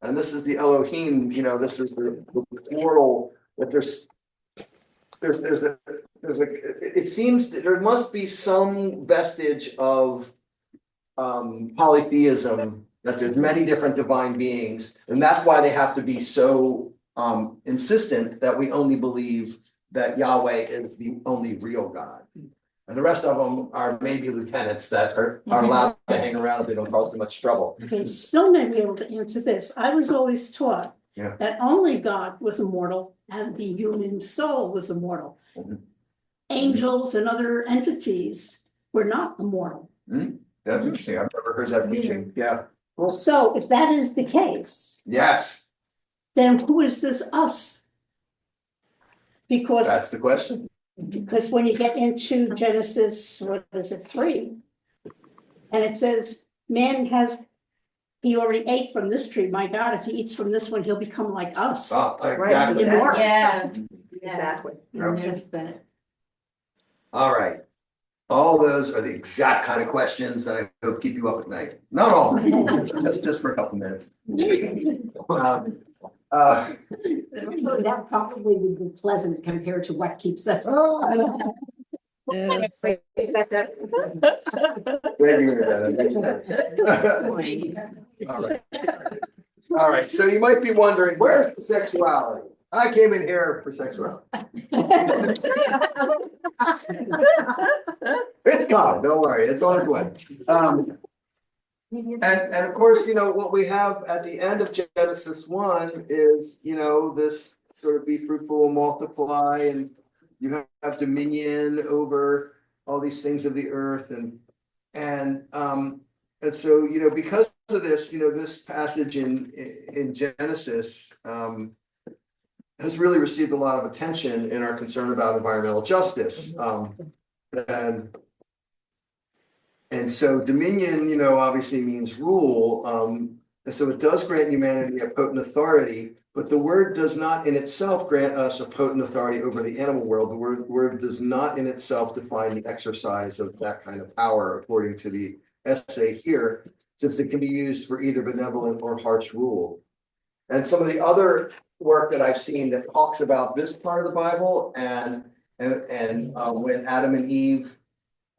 And this is the Elohim, this is the plural, that it seems that there must be some vestige of polytheism, that there's many different divine beings, and that's why they have to be so insistent that we only believe that Yahweh is the only real God. And the rest of them are maybe lieutenants that are allowed to hang around if they don't cause too much trouble. Okay, still may be able to answer this. I was always taught Yeah. that only God was immortal and the human soul was immortal. Angels and other entities were not immortal. That's interesting. I've never heard that teaching. Yeah. Well, so if that is the case, Yes, then who is this us? Because that's the question. when you get into Genesis, 3, and it says, he already ate from this tree. My God, if he eats from this one, he'll become like us. Exactly. Immortal. Yeah. Exactly. Yeah. There's that. All right. All those are the exact kind of questions that I hope keep you up at night. Not all. That's just for a couple minutes. So that probably would be pleasant compared to what keeps us. Yeah. Thank you. All right. All right. So you might be wondering, where's the sexuality? I came in here for sexuality. It's coming. Don't worry. It's on its way. And of course, what we have at the end of Genesis 1 is, this sort of be fruitful and multiply, and you have dominion over all these things of the earth, and so because of this, this passage in Genesis has really received a lot of attention in our concern about environmental justice, and so dominion, obviously means rule. And so it does grant humanity a potent authority, but the word does not in itself grant us a potent authority over the animal world. The word does not in itself define the exercise of that kind of power, according to the essay here, since it can be used for either benevolent or harsh rule. And some of the other work that I've seen that talks about this part of the Bible and when Adam and Eve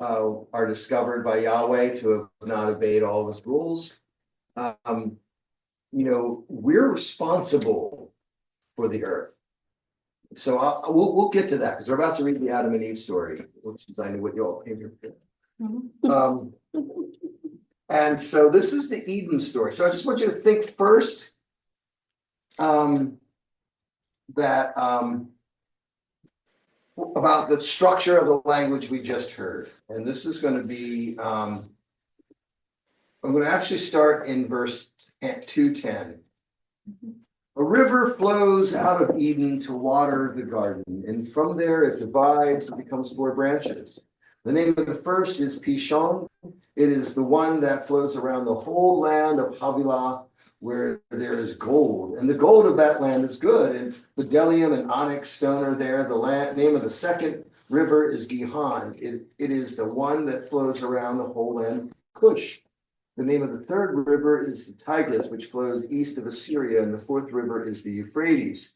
are discovered by Yahweh to have not obeyed all of his rules. We're responsible for the earth. So we'll get to that because we're about to read the Adam and Eve story, which is I know what you all came here for. And so this is the Eden story. So I just want you to think first that about the structure of the language we just heard. And this is going to be I'm gonna actually start in verse 2:10. A river flows out of Eden to water the garden, and from there it divides and becomes 4 branches. The name of the first is Pishon. It is the one that flows around the whole land of Havilah, where there is gold, and the gold of that land is good, and bdellium and onyx stone are there. The name of the second river is Gihon. It is the one that flows around the whole land of Cush. The name of the third river is the Tigris, which flows east of Assyria, and the fourth river is the Euphrates.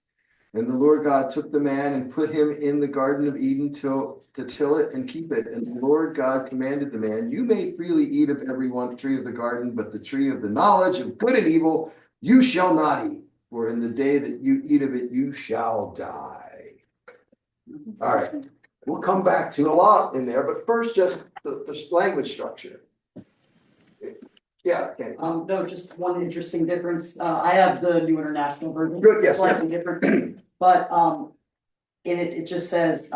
And the Lord God took the man and put him in the Garden of Eden to till it and keep it. And the Lord God commanded the man, you may freely eat of every one tree of the garden, but the tree of the knowledge of good and evil you shall not eat, for in the day that you eat of it, you shall die. All right, we'll come back to a lot in there, but first just the language structure. Yeah, okay. No, just one interesting difference. I have the New International Version. Good, yes, Slightly different. But in it, it just says,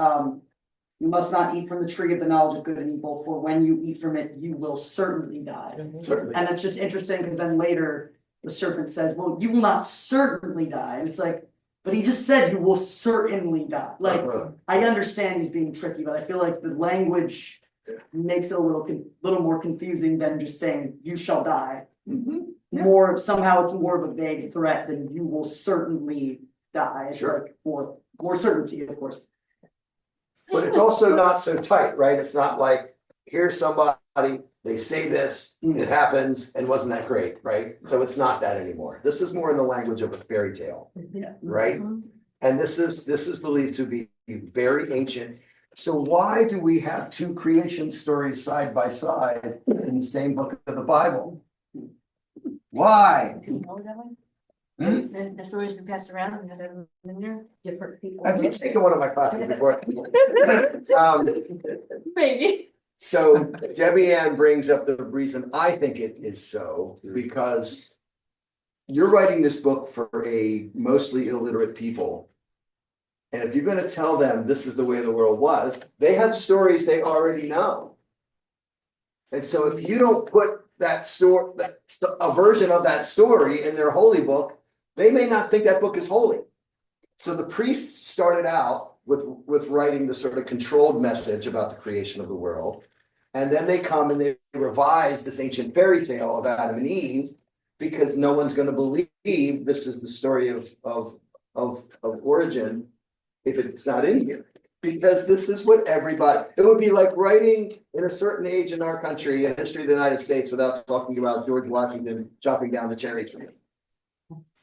you must not eat from the tree of the knowledge of good and evil, for when you eat from it, you will certainly die. Certainly. And it's just interesting because then later the serpent says, well, you will not certainly die. And it's like, but he just said you will certainly die. Like, I understand he's being tricky, but I feel like the language makes it a little more confusing than just saying you shall die. More somehow it's more of a vague threat than you will certainly die. It's like more certainty, of course. But it's also not so tight, right? It's not like, here's somebody, they say this, it happens, and wasn't that great, right? So it's not that anymore. This is more in the language of a fairy tale, right? And this is believed to be very ancient. So why do we have 2 creation stories side by side in the same book of the Bible? Why? The stories that passed around and that have been there. Different people. Have you taken one of my classes before? Maybe. So Debbie Ann brings up the reason I think it is so, because you're writing this book for a mostly illiterate people. And if you're going to tell them this is the way the world was, they have stories they already know. And so if you don't put that story, a version of that story in their holy book, they may not think that book is holy. So the priests started out with writing the sort of controlled message about the creation of the world. And then they come and they revise this ancient fairy tale of Adam and Eve, because no one's going to believe this is the story of origin if it's not in here. Because this is what everybody, it would be like writing in a certain age in our country a history of the United States without talking about George Washington chopping down the cherry tree.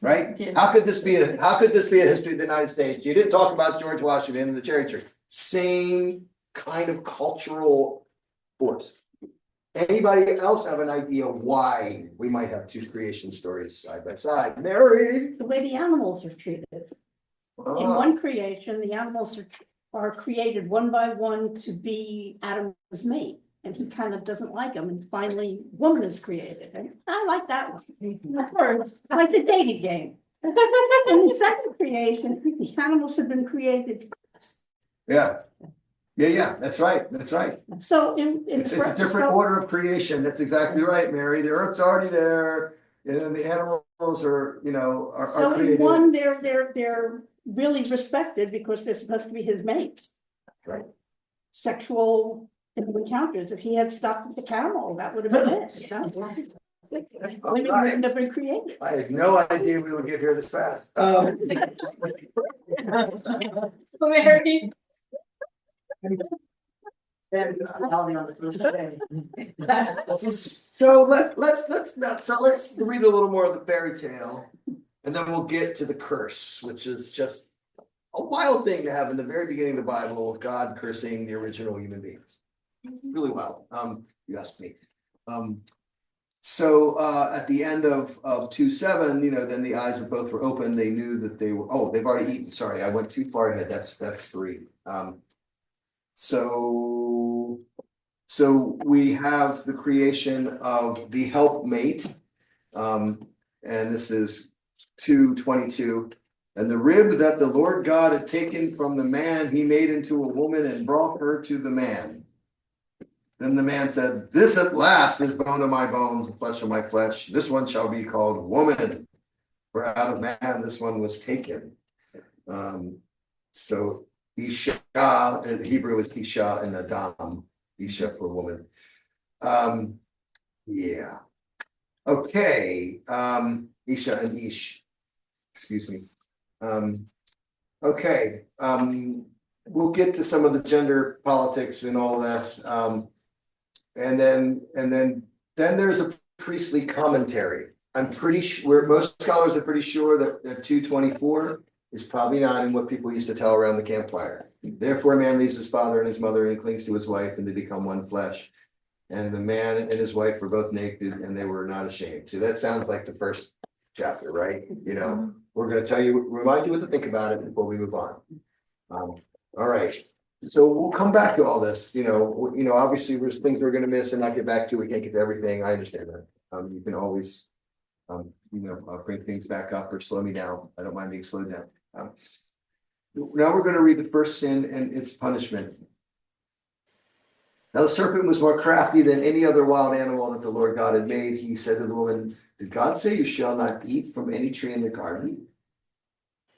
Right? How could this be a history of the United States? You didn't talk about George Washington and the cherry tree. Same kind of cultural force. Anybody else have an idea why we might have 2 creation stories side by side? Mary? The way the animals are treated. In one creation, the animals are created one by one to be Adam's mate. And he kind of doesn't like them, and finally woman is created. And I like that one. I like the dating game. In the second creation, the animals have been created first. Yeah, that's right. That's right. So It's a different order of creation. That's exactly right, Mary. The earth's already there, and then the animals are, are so created. in one, they're really respected because they're supposed to be his mates. Right. Sexual encounters. If he had stopped with the camel, that would have been it. Women wouldn't have been created. I had no idea we would get here this fast. Mary. So let's read a little more of the fairy tale, and then we'll get to the curse, which is just a wild thing to have in the very beginning of the Bible, God cursing the original human beings. Really wild. You asked me. So at the end of 2:7, then the eyes of both were open. They knew that they were. They've already eaten. Sorry, I went too far ahead. That's 3. So we have the creation of the helpmate, and this is 2:22. And the rib that the Lord God had taken from the man, he made into a woman and brought her to the man. Then the man said, this at last is bone of my bones, and flesh of my flesh. This one shall be called woman, for out of man this one was taken. So Isha, in Hebrew is Isha and Adam, Isha for woman. Yeah. Okay. Isha and Ish. Excuse me. Okay. We'll get to some of the gender politics and all this. And then there's a priestly commentary. I'm pretty sure most scholars are pretty sure that 224 is probably not in what people used to tell around the campfire. Therefore, a man leaves his father and his mother and clings to his wife, and they become one flesh. And the man and his wife were both naked, and they were not ashamed. So that sounds like the first chapter, right? You know, we're going to remind you what to think about it before we move on. All right. So we'll come back to all this. Obviously there's things we're going to miss and not get back to. We can't get to everything. I understand that. You can always, bring things back up or slow me down. I don't mind being slowed down. Now we're going to read the first sin and its punishment. Now the serpent was more crafty than any other wild animal that the Lord God had made. He said to the woman, did God say you shall not eat from any tree in the garden?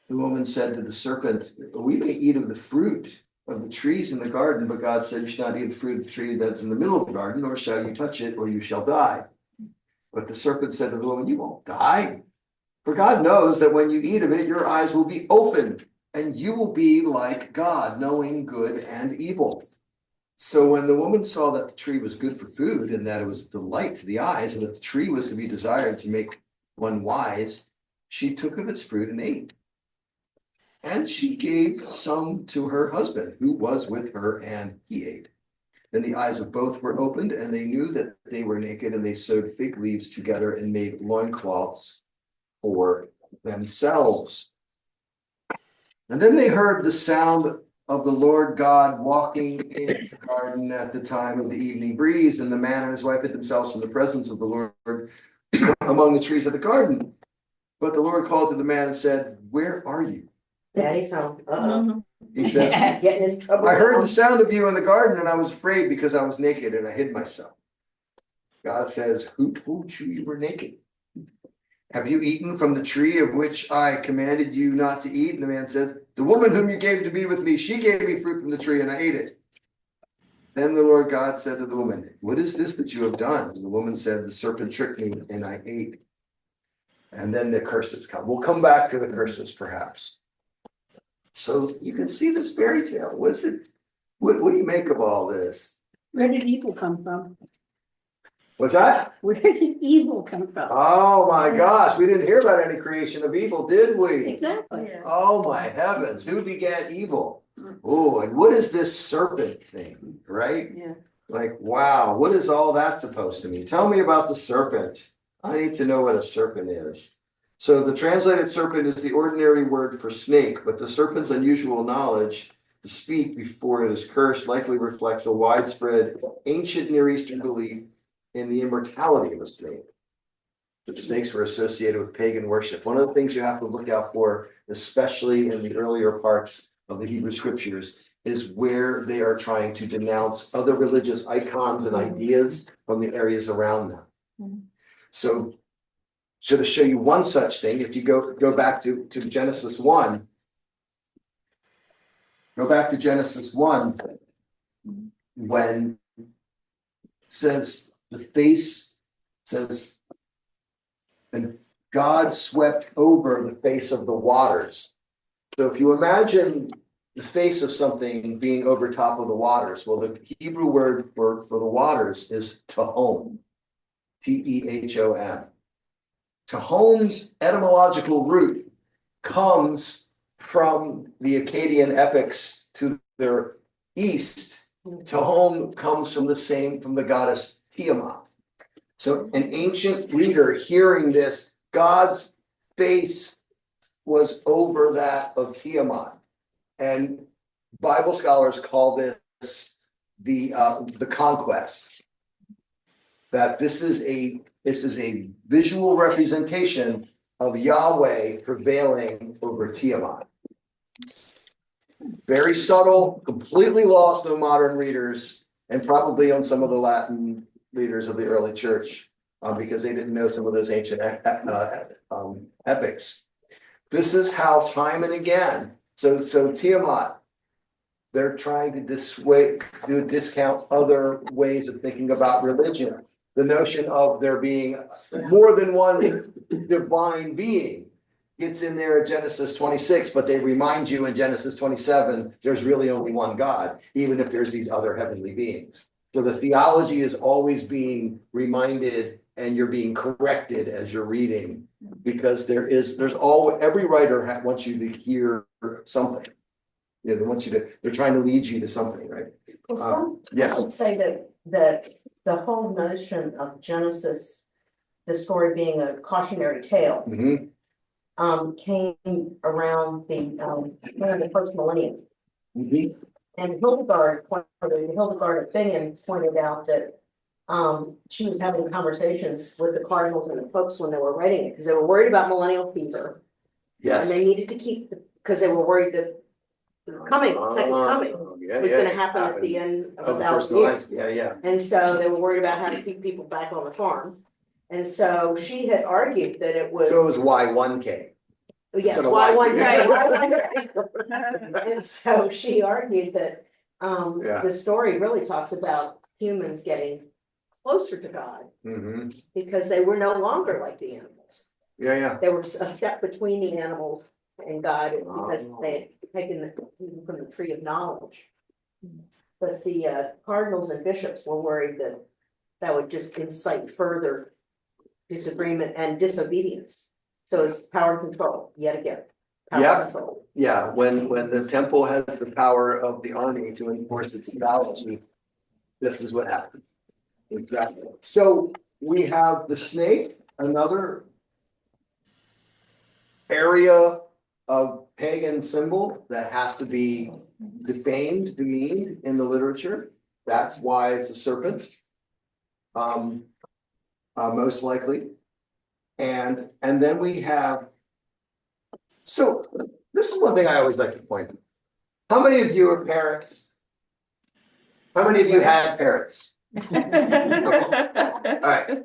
The woman said to the serpent, we may eat of the fruit of the trees in the garden, but God said you shall not eat the fruit of the tree that's in the middle of the garden, nor shall you touch it, or you shall die. But the serpent said to the woman, you won't die. For God knows that when you eat of it, your eyes will be opened, and you will be like God, knowing good and evil. So when the woman saw that the tree was good for food, and that it was a delight to the eyes, and that the tree was to be desired to make one wise, she took of its fruit and ate. And she gave some to her husband, who was with her, and he ate. Then the eyes of both were opened, and they knew that they were naked, and they sewed fig leaves together and made loincloths for themselves. And then they heard the sound of the Lord God walking in the garden at the time of the evening breeze, and the man and his wife hid themselves from the presence of the Lord among the trees of the garden. But the Lord called to the man and said, where are you? Daddy's home. He said, Getting in trouble. I heard the sound of you in the garden, and I was afraid because I was naked and I hid myself. God says, who told you you were naked? Have you eaten from the tree of which I commanded you not to eat? And the man said, the woman whom you gave to be with me, she gave me fruit from the tree and I ate it. Then the Lord God said to the woman, what is this that you have done? And the woman said, the serpent tricked me and I ate. And then the curses come. We'll come back to the curses perhaps. So you can see this fairy tale. What's it? What do you make of all this? Where did evil come from? What's that? Where did evil come from? Oh my gosh, we didn't hear about any creation of evil, did we? Exactly. Oh my heavens, who begat evil? Oh, and what is this serpent thing, right? Yeah. Like, wow, what is all that supposed to mean? Tell me about the serpent. I need to know what a serpent is. So the translated serpent is the ordinary word for snake, but the serpent's unusual knowledge to speak before it is cursed likely reflects a widespread ancient Near Eastern belief in the immortality of a snake. The snakes were associated with pagan worship. One of the things you have to look out for, especially in the earlier parts of the Hebrew scriptures, is where they are trying to denounce other religious icons and ideas from the areas around them. So to show you one such thing, if you go back to Genesis 1, go back to Genesis 1, when it says the face says, and God swept over the face of the waters. So if you imagine the face of something being over top of the waters, well, the Hebrew word for the waters is Tehom, Tehom. Tehom's etymological root comes from the Akkadian epics to their east. Tehom comes from the goddess Tiamat. So an ancient reader hearing this, God's face was over that of Tiamat. And Bible scholars call this the conquest. That this is a visual representation of Yahweh prevailing over Tiamat. Very subtle, completely lost on modern readers, and probably on some of the Latin leaders of the early church, because they didn't know some of those ancient epics. This is how time and again, so Tiamat, they're trying to discount other ways of thinking about religion. The notion of there being more than one divine being gets in there at Genesis 26, but they remind you in Genesis 27, there's really only one God, even if there's these other heavenly beings. So the theology is always being reminded and you're being corrected as you're reading, because every writer wants you to hear something. Yeah, they're trying to lead you to something, right? Well, some yes. would say that the whole notion of Genesis, the story being a cautionary tale, came around the first millennium. And Hildegard of Bingen pointed out that she was having conversations with the cardinals and the popes when they were writing it, because they were worried about millennial fever. Yes. And they needed to keep, because they were worried that the second coming was gonna happen at the end of 1,000 years. Yeah. And so they were worried about how to keep people back on the farm. And so she had argued that it was. So it was Y1K. Yes, instead of Y1K. And so she argued that the story really talks about humans getting closer to God because they were no longer like the animals. Yeah. They were a step between the animals and God because they had taken from the tree of knowledge. But the cardinals and bishops were worried that that would just incite further disagreement and disobedience. So it's power and control yet again. Power control. Yeah, when the temple has the power of the army to enforce its theology, this is what happens. Exactly. So we have the snake, another area of pagan symbol that has to be demeaned in the literature. That's why it's a serpent. Most likely. And then we have, so this is one thing I always like to point out. How many of you are parents? How many of you had parents? All right.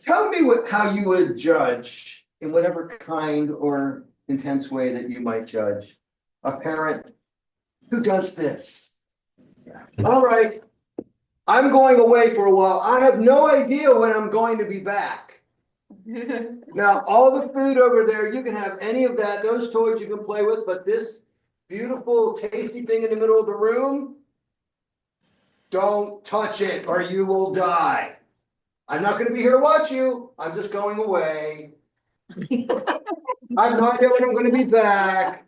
Tell me how you would judge, in whatever kind or intense way that you might judge, a parent who does this. All right, I'm going away for a while. I have no idea when I'm going to be back. Now, all the food over there, you can have any of that, those toys you can play with, but this beautiful, tasty thing in the middle of the room, don't touch it or you will die. I'm not going to be here to watch you. I'm just going away. I have no idea when I'm going to be back.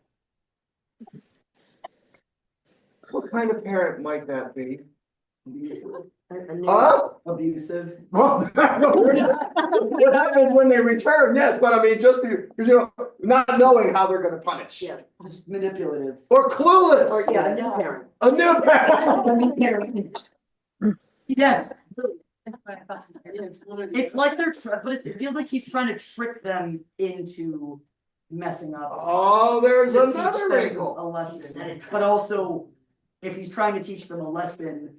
What kind of parent might that be? Abusive. Well, what happens when they return? Yes, but I mean, just not knowing how they're going to punish. Yeah, just manipulative. Or clueless. Or a new parent. A new parent. Yes. It's like but it feels like he's trying to trick them into messing up. Oh, there's to teach another them wrinkle. a lesson. But also, if he's trying to teach them a lesson,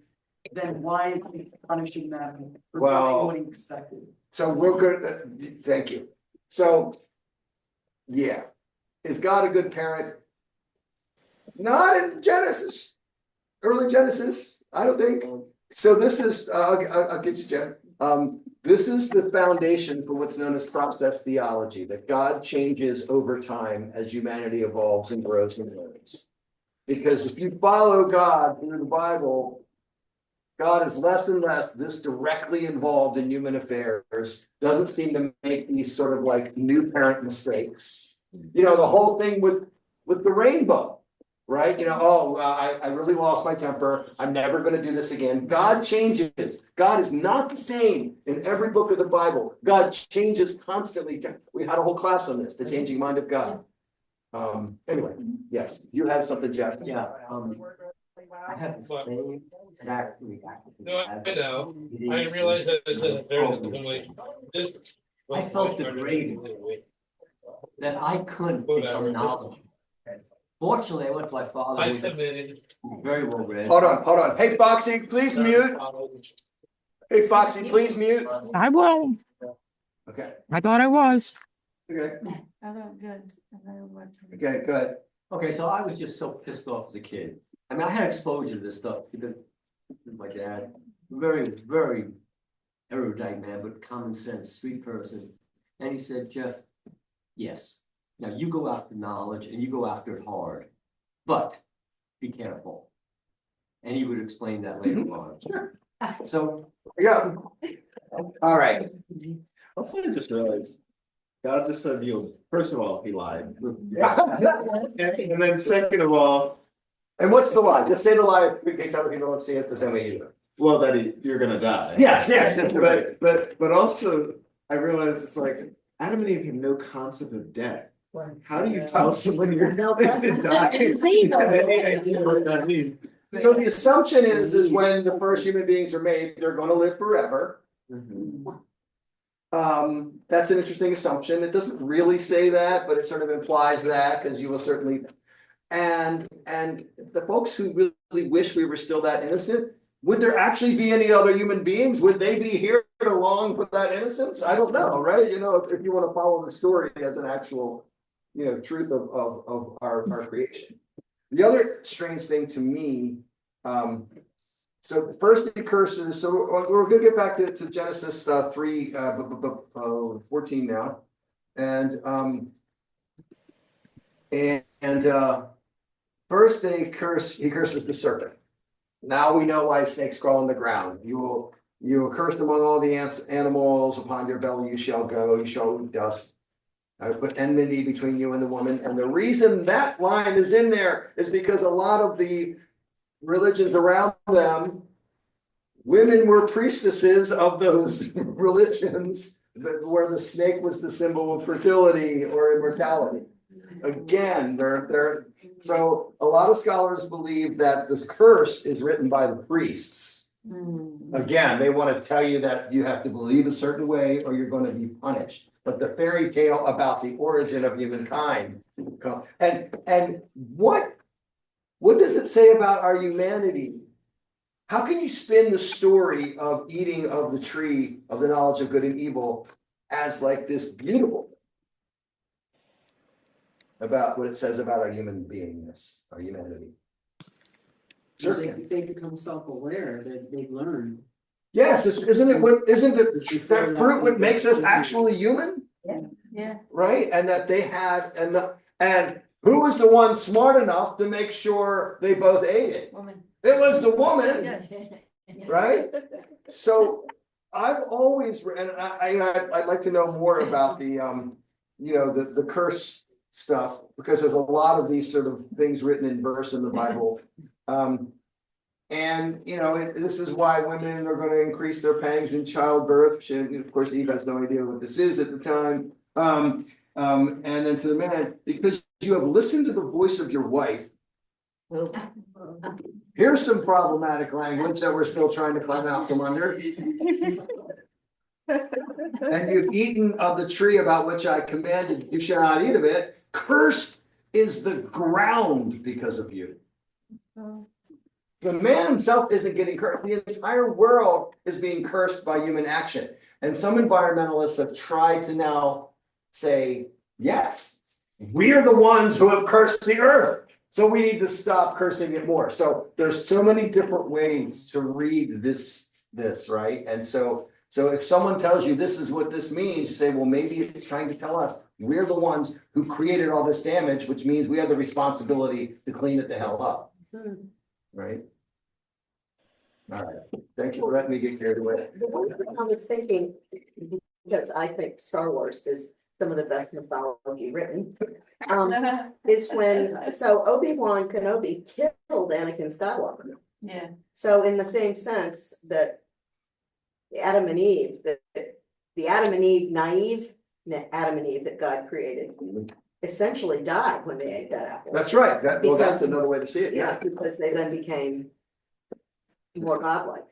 then why is he punishing them for doing what he expected? So we're good. Thank you. So, yeah, is God a good parent? Not in Genesis, early Genesis. I don't think. So this is. I'll get you, Jen. This is the foundation for what's known as process theology. That God changes over time as humanity evolves and grows and learns. Because if you follow God through the Bible, God is less and less this directly involved in human affairs, doesn't seem to make these sort of like new parent mistakes. You know, the whole thing with the rainbow, right? You know, I really lost my temper. I'm never going to do this again. God changes. God is not the same in every book of the Bible. God changes constantly. We had a whole class on this, the changing mind of God. Anyway, yes, you have something, Jeff. Yeah, I have the same exact reaction. No, I know. I didn't realize that it's better than like this. I felt degraded that I couldn't become knowledgeable Fortunately, I went to my father, I who was submitted. very well read. Hold on. Hey, Foxy, please mute. Hey, Foxy, please mute. I will. Okay, I thought I was. okay, I don't good. okay, go ahead. Okay, so I was just so pissed off as a kid. I mean, I had exposure to this stuff because my dad, very, very erudite man, but common sense, street person. And he said, Jeff, yes, now you go after knowledge and you go after it hard, but be careful. And he would explain that later on. Sure. So, Yeah. All right. Also, I just realized, God just said, first of all, he lied. And then second of all, And what's the lie? Just say the lie in case other people don't see it the same way you do. well, that you're gonna die. Yes. But also, I realized it's like, Adam and Eve have no concept of death. How do you tell someone you're going to die? Any idea what that means? So the assumption is when the first human beings are made, they're gonna live forever. That's an interesting assumption. It doesn't really say that, but it sort of implies that, because you will certainly. And the folks who really wish we were still that innocent, would there actually be any other human beings? Would they be here along for that innocence? I don't know, right? You know, if you want to follow the story as an actual, truth of our creation. The other strange thing to me, so the first he curses, so we're gonna get back to Genesis 3, 14 now. And first he curses the serpent. Now we know why snakes crawl on the ground. You will cursed among all the animals, upon your belly you shall go, you shall eat dust. I put enmity between you and the woman. And the reason that line is in there is because a lot of the religions around them, women were priestesses of those religions where the snake was the symbol of fertility or immortality. Again, so a lot of scholars believe that this curse is written by the priests. Again, they want to tell you that you have to believe a certain way or you're going to be punished. But the fairy tale about the origin of humankind, and what does it say about our humanity? How can you spin the story of eating of the tree of the knowledge of good and evil as like this beautiful about what it says about our human beingness, our humanity? Sure. They become self-aware, they learn. Yes, isn't it that fruit what makes us actually human? Yeah. Right? And that they had, and who was the one smart enough to make sure they both ate it? Woman. It was the woman, Yes. right? So I've always, and I'd like to know more about the curse stuff, because there's a lot of these sort of things written in verse in the Bible. And this is why women are going to increase their pangs in childbirth. Of course, Eve has no idea what this is at the time. And then to the man, because you have listened to the voice of your wife. Here's some problematic language that we're still trying to climb out from under. And you've eaten of the tree about which I commanded you shall not eat of it. Cursed is the ground because of you. The man himself isn't getting cursed. The entire world is being cursed by human action. And some environmentalists have tried to now say, yes, we are the ones who have cursed the earth. So we need to stop cursing it more. So there's so many different ways to read this, right? And so if someone tells you this is what this means, you say, well, maybe it's trying to tell us we're the ones who created all this damage, which means we have the responsibility to clean it the hell up. Right? All right. Thank you for letting me get carried away. The one thing I was thinking, because I think Star Wars is some of the best mythology written, is when, Obi-Wan Kenobi killed Anakin Skywalker. Yeah. So in the same sense that Adam and Eve, the Adam and Eve, naive Adam and Eve that God created, essentially died when they ate that apple. That's right. That's another way to see it. Yeah, because they then became more godlike.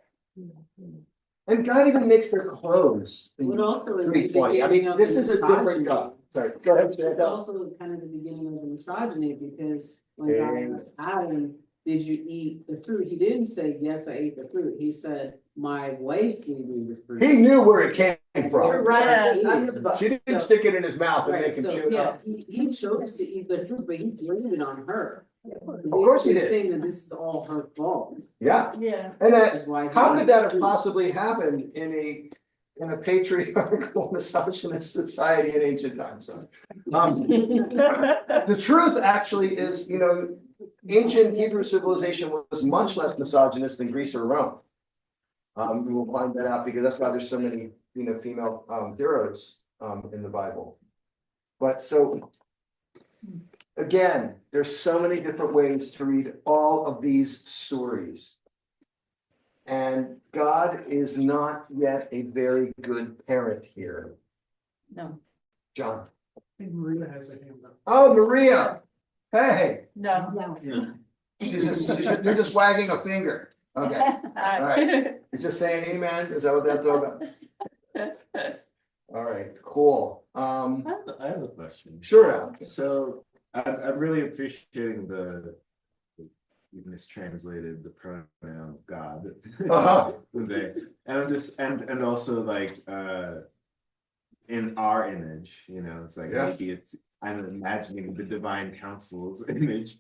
And God even makes their clothes. But also in the 320. I beginning mean, of this the is a different misogyny. God. Sorry, go ahead. It's also kind of the beginning of the misogyny, because When God asked Adam, did you eat the fruit? He didn't say, yes, I ate the fruit. He said, my wife gave me the fruit. He knew where it came from. You're right under the bus. She didn't So- stick it in his mouth and Right, make him so chew it yeah, up. he chose to eat the fruit, but he blamed it on her. Of course he did. Saying that this is all her fault. Yeah, Yeah. and Which is why he how ate could that the have fruit. possibly happened in a patriarchal misogynist society in ancient times? The truth actually is, ancient Hebrew civilization was much less misogynist than Greece or Rome. We will find that out because that's why there's so many, female heroes in the Bible. But so again, there's so many different ways to read all of these stories. And God is not yet a very good parent here. No. John. I think Maria has a hand up. Oh, Maria. Hey, No. No. you're just wagging a finger. Okay, all right. You're just saying amen? Is that what that's all about? All right, cool. I have a question. Sure, Al. So I'm really appreciating you mistranslated the pronoun God. They, and I'm just and also like in our image, it's like Yeah. maybe I'm imagining the divine counsel's image.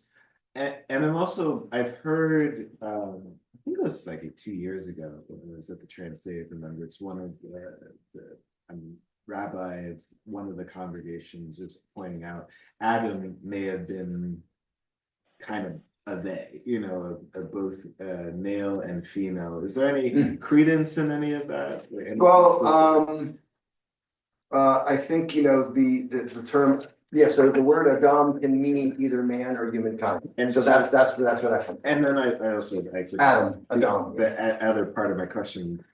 And I'm also I've heard I think it was like 2 years ago when I was at the Trans Day of Remembrance, one of the rabbi of one of the congregations was pointing out Adam may have been kind of a they, both male and female. Is there any credence in any of that? Well, I think, the term, so the word Adam can mean either man or humankind. And so that's what I think. And then I also Adam. The other part of my question,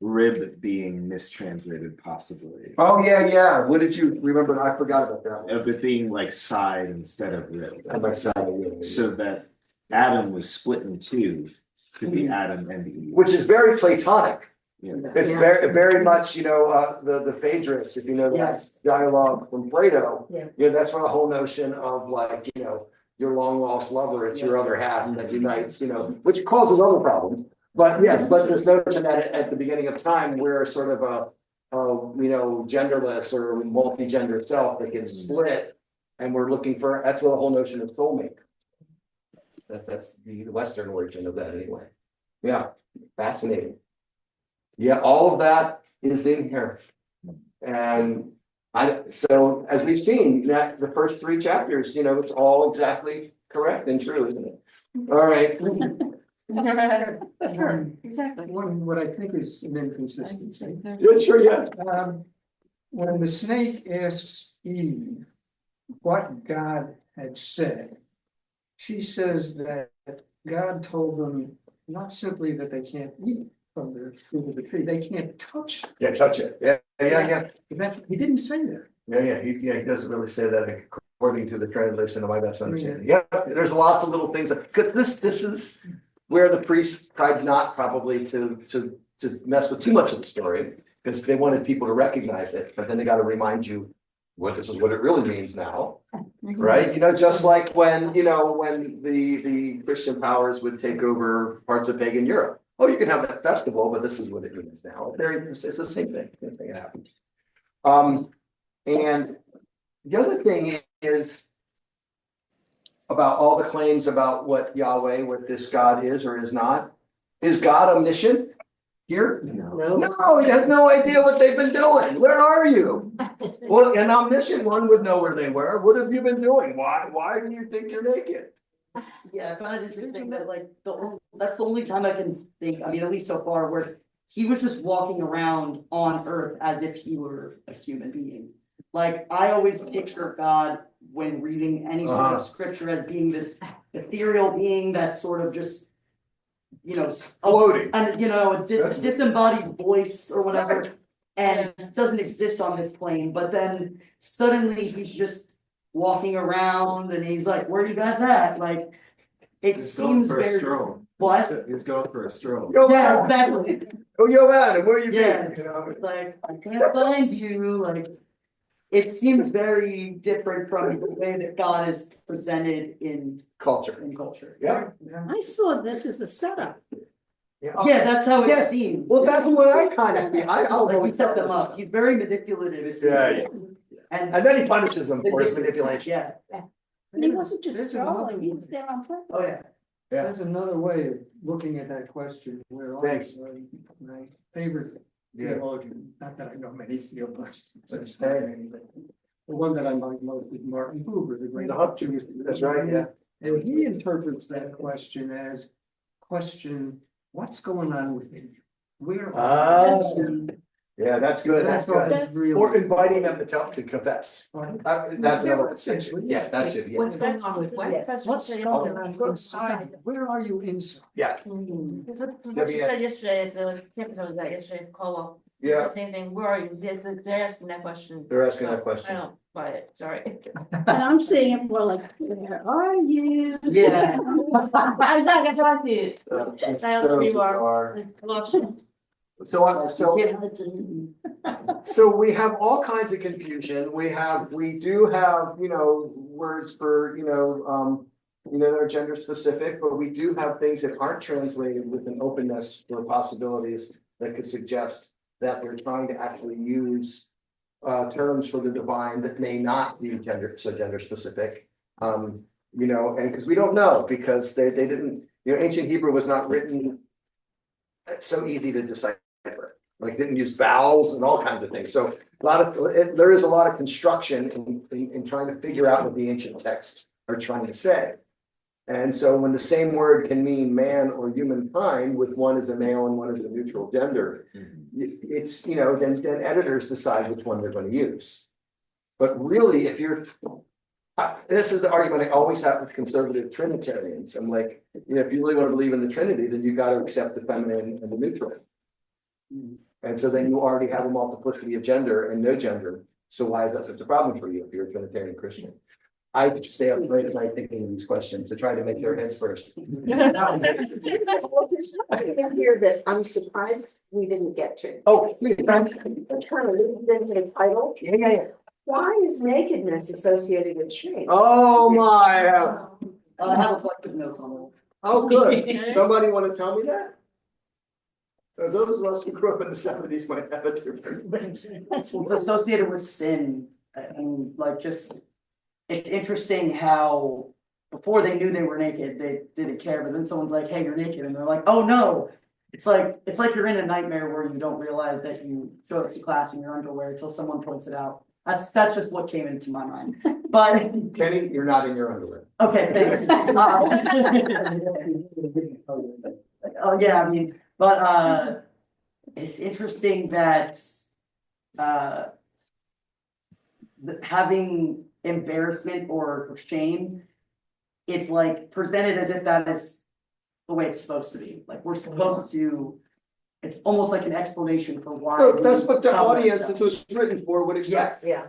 rib being mistranslated possibly. Oh, yeah. What did you remember? I forgot about that one. Of it being like side instead of rib. Like side, yeah. So that Adam was split in two, could be Adam and Eve. Which is very Platonic. Yeah. It's very much, the Phaedrus, if you know that Yes. dialogue from Plato. Yeah. That's what the whole notion of like, your long lost lover, it's your other half that unites, which causes other problems. But yes, but this notion that at the beginning of time, we're sort of a genderless or multi-gender self that gets split. And we're looking for, that's what the whole notion of soulmate. That's the Western origin of that anyway. Yeah, fascinating. Yeah, all of that is in here. And so as we've seen, that the first 3 chapters, it's all exactly correct and true, isn't it? All right. Sure, exactly. What I think is an inconsistency. Yeah, sure, yeah. When the snake asks Eve what God had said, she says that God told them not simply that they can't eat from the fruit of the tree, they can't touch. Yeah, touch it. Yeah. He didn't say that. Yeah. He doesn't really say that according to the translation of my best understanding. Yeah, there's lots of little things because this is where the priests tried not probably to mess with too much of the story because they wanted people to recognize it, but then they got to remind you this is what it really means now, right? Just like when the Christian powers would take over parts of pagan Europe. Oh, you can have that festival, but this is what it means now. It's the same thing. Same thing happens. And the other thing is about all the claims about what Yahweh, what this God is or is not. Is God omniscient here? No, he has no idea what they've been doing. Where are you? Well, an omniscient one would know where they were. What have you been doing? Why do you think you're naked? Yeah, I find it interesting that that's the only time I can think, at least so far, where he was just walking around on earth as if he were a human being. Like, I always picture God when reading any sort of scripture as being this ethereal being that sort of just, floating. And, a disembodied voice or whatever, and doesn't exist on this plane, but then suddenly he's just walking around and he's like, where are you guys at? Like, it seems very. What? He's going for a stroll. Yeah, exactly. Oh, yo, Adam, where are you Yeah. been? Like, I can't find you, like. it seems very different from the way that God is presented in Culture. culture. Yeah. I saw this as a setup. Yeah, that's how it Yes. seems. Well, that's what I kind of feel. I'll Like he always set them up. He's very manipulative. It seems. Yeah, yeah. And And then he punishes them for his manipulation. yeah. And he wasn't just There's another strolling, he one. was there on purpose. Oh yeah. Yeah. There's another way of looking at that question, where Thanks. honestly, my favorite theologian, not that I know many theologians. The one that I like most is Martin Buber, the great Jewish. That's right, yeah. And he interprets that question as question, what's going on within you? Where are you? Yeah, that's good. That's good. That's really. Or inviting them to confess. Pardon? That's Yeah, another essentially, section. Yeah, that's it. Yeah. What's going on with what? What's going on inside? Where are you inside? Yeah. That's what you said yesterday at the campus I was at yesterday for Caldwell. Yeah, Same thing, where are you? They're asking that question. they're asking that I question. don't buy it, sorry. And I'm saying it more like, where are you? Yeah. That's how I see it. It's I don't know so who you are. bizarre. Lost you. So we have all kinds of confusion. We do have, words for, that are gender specific, but we do have things that aren't translated with an openness for possibilities that could suggest that they're trying to actually use terms for the divine that may not be gender specific. And because we don't know, because they didn't, ancient Hebrew was not written so easy to decipher. Like didn't use vowels and all kinds of things. So there is a lot of construction in trying to figure out what the ancient texts are trying to say. And so when the same word can mean man or humankind, with one as a male and one as a neutral gender, it's, then editors decide which one they're going to use. But really, this is the argument I always have with conservative Trinitarians. I'm like, if you really want to believe in the Trinity, then you got to accept the feminine and the neutral. And so then you already have a multiplicity of gender and no gender. So why is that such a problem for you if you're a Trinitarian Christian? I stay up late at night thinking of these questions to try to make their heads first. Well, there's something in here that I'm surprised we didn't get to. Oh, please. The title. Yeah. Why is nakedness associated with shame? Oh my. I have a bunch of notes on that. Oh, good. Somebody want to tell me that? Those of us who grew up in the 70s might have a different. It's associated with sin and it's interesting how before they knew they were naked, they didn't care, but then someone's like, hey, you're naked, and they're like, oh no. It's like you're in a nightmare where you don't realize that you show up to class in your underwear until someone points it out. That's just what came into my mind. But Kenny, you're not in your underwear. okay, thanks. Oh yeah, I mean, but it's interesting that having embarrassment or shame, it's like presented as if that is the way it's supposed to be. Like we're supposed to, it's almost like an explanation for why. So that's what the cover audience ourselves. that was written for would expect. Yeah.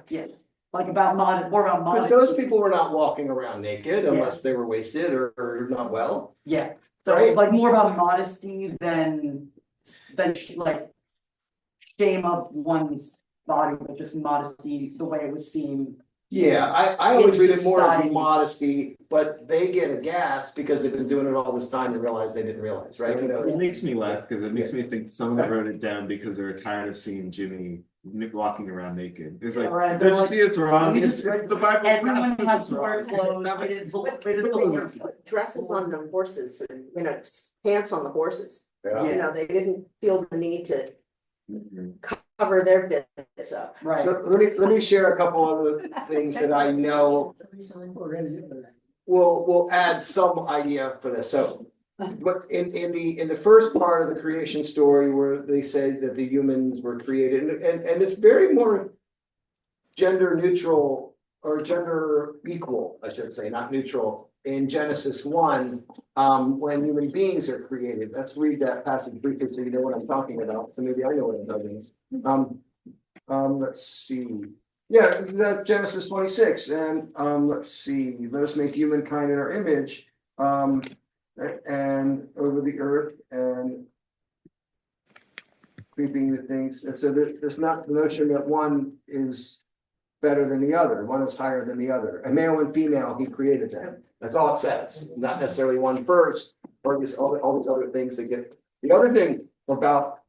Like more about Because modesty. those people were not walking around naked unless they were wasted or not well. Yeah, so Right. like more about modesty than like shame of one's body, but just modesty, the way it was seen. Yeah, I always read it more as Society. modesty, but they get a gas because they've been doing it all this time and realize they didn't realize, right? It makes me laugh because it makes me think someone wrote it down because they were tired of seeing Jimmy walking around naked. It's like, Right, don't you like, see it's wrong? we It's just read- the Bible. Everyone says has it's to wear wrong. clothes, it is the Put dresses on the horses, pants on the horses. Yeah. They didn't feel the need to Mhm. cover their bits up. Right. So let me share a couple other things that I know will add some idea for this. So, but in the first part of the creation story where they say that the humans were created, and it's very more gender neutral or gender equal, I should say, not neutral, in Genesis 1, when human beings are created. Let's read that passage briefly so you know what I'm talking about. So maybe I know what I'm talking about. Let's see. Yeah, that Genesis 26, and let's see. Let us make humankind in our image, and over the earth, and creeping the things. And so there's not the notion that one is better than the other, one is higher than the other. A male and female, he created them. That's all it says, not necessarily one first, or just all these other things that get. The other thing about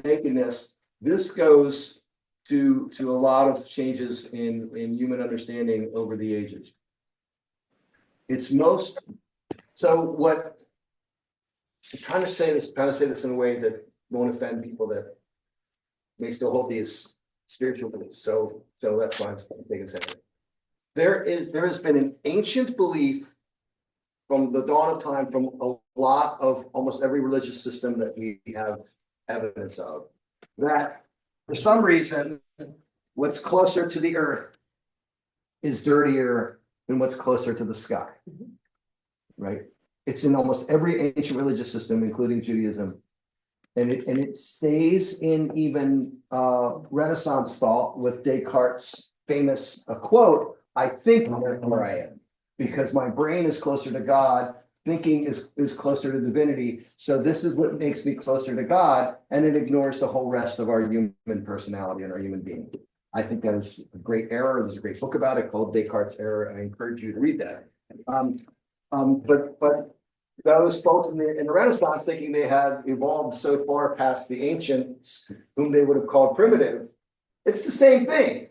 nakedness, this goes to a lot of changes in human understanding over the ages. It's most, so what, I'm trying to say this in a way that won't offend people that may still hold these spiritual beliefs. So that's why I'm taking it. There has been an ancient belief from the dawn of time, from a lot of almost every religious system that we have evidence of, that for some reason, what's closer to the earth is dirtier than what's closer to the sky. Right? It's in almost every ancient religious system, including Judaism. And it stays in even Renaissance thought with Descartes' famous quote, I think where I am, because my brain is closer to God, thinking is closer to divinity. So this is what makes me closer to God, and it ignores the whole rest of our human personality and our human being. I think that is a great error. There's a great book about it called Descartes' Error. I encourage you to read that. But those folks in the Renaissance, thinking they had evolved so far past the ancients, whom they would have called primitive, it's the same thing.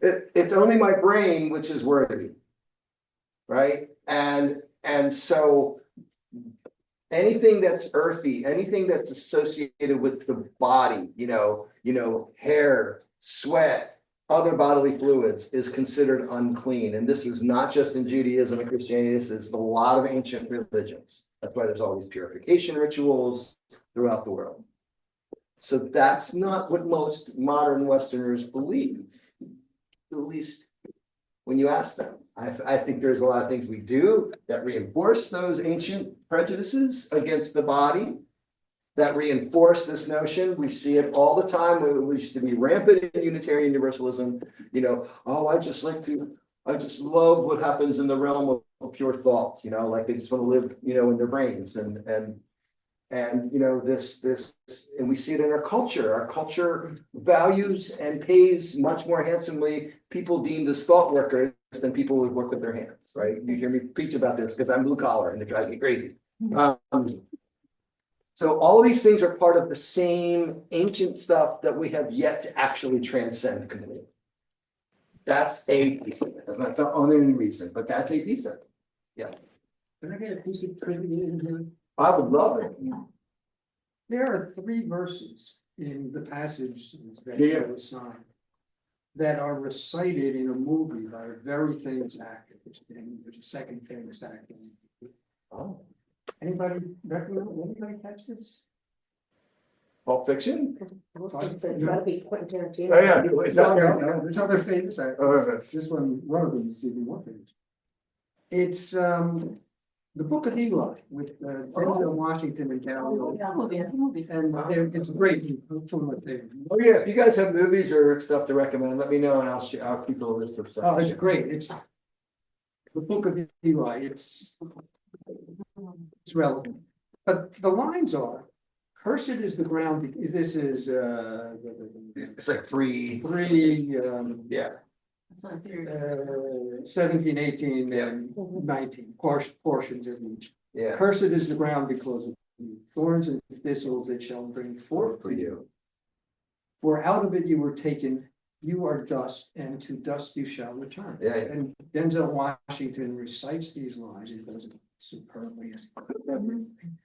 It's only my brain which is worthy, right? And so anything that's earthy, anything that's associated with the body, hair, sweat, other bodily fluids is considered unclean. And this is not just in Judaism and Christianity, this is a lot of ancient religions. That's why there's all these purification rituals throughout the world. So that's not what most modern Westerners believe, at least when you ask them. I think there's a lot of things we do that reinforce those ancient prejudices against the body, that reinforce this notion. We see it all the time. We used to be rampant in Unitarian Universalism. Oh, I just love what happens in the realm of pure thought. Like they just want to live, in their brains, and this, and we see it in our culture. Our culture values and pays much more handsomely people deemed as thought workers than people who work with their hands. Right? You hear me preach about this because I'm blue collar and it drives me crazy. So all of these things are part of the same ancient stuff that we have yet to actually transcend completely. That's a piece of it. That's not the only reason, but that's a piece of it. Yeah. Can I get a piece of trivia in here? I would love it. There are 3 verses in the passage that Yeah. was signed that are recited in a movie by a very famous actor, which is the second famous actor. Oh. Anybody catch this? Pulp Fiction? I was gonna say, it's gotta be Quentin Tarantino. Oh, yeah. It's not there. No, there's other famous actors. This one of them is even more famous. It's the Book of Eli with Denzel Washington and Gary Oldman. And it's a great movie. It's one of my favorites. Oh yeah, if you guys have movies or stuff to recommend, let me know and I'll keep a list of stuff. Oh, it's great. It's the Book of Eli. It's relevant. But the lines are, cursed is the ground. This is It's like three. Yeah. 17, 18, and 19 portions of each. Yeah. Cursed is the ground because of you. Thorns and thistles it shall bring forth For you. For out of it you were taken, you are dust, and to dust you shall return. Yeah. And Denzel Washington recites these lines. He does it superbly as everything.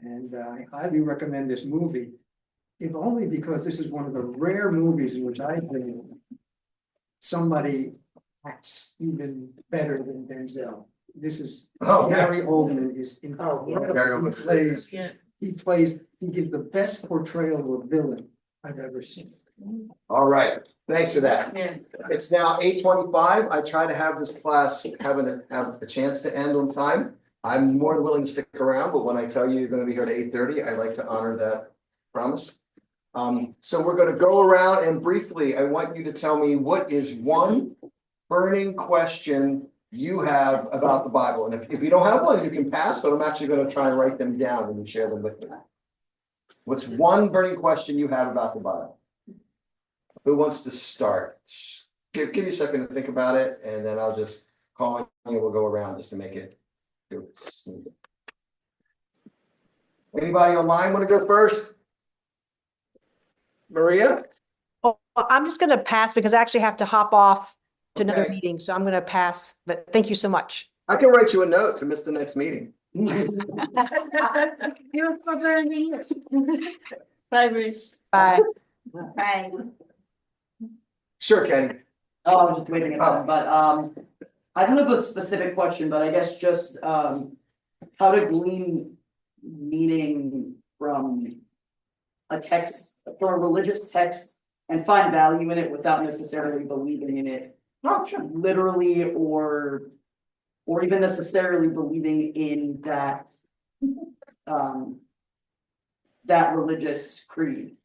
And I highly recommend this movie, if only because this is one of the rare movies in which I think somebody acts even better than Denzel. This is Gary Oldman is incredible. He gives the best portrayal of a villain I've ever seen. All right. Thanks for that. It's now 8:25. I try to have this class have a chance to end on time. I'm more than willing to stick around, but when I tell you you're going to be here at 8:30, I like to honor that promise. So we're going to go around and briefly, I want you to tell me what is one burning question you have about the Bible. And if you don't have one, you can pass, but I'm actually going to try and write them down and share them with you. What's one burning question you have about the Bible? Who wants to start? Give me a second to think about it, and then I'll just call on you, we'll go around just to make it. Anybody online want to go first? Maria? Oh, I'm just gonna pass because I actually have to hop off to another Okay. meeting, so I'm gonna pass, but thank you so much. I can write you a note to miss the next meeting. You're for me. Bye, Bruce. Bye. Bye. Sure, Kenny. Oh, I was just waiting at that, but I don't have a specific question, but I guess just how to glean meaning from a text, from a religious text and find value in it without necessarily believing in it. Oh, sure. Literally or even necessarily believing in that that religious creed.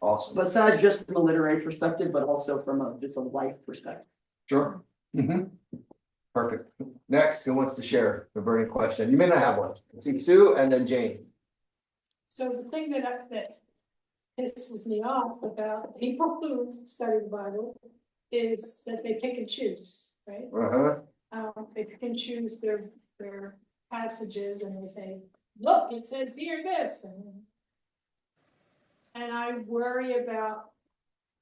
Awesome. Besides just from a literary perspective, but also from just a life perspective. Sure. Perfect. Next, who wants to share the burning question? You may not have one. See Sue and then Jane. So the thing that pisses me off about people who study the Bible is that they pick and choose, right? They pick and choose their passages and they say, look, it says here this, and I worry about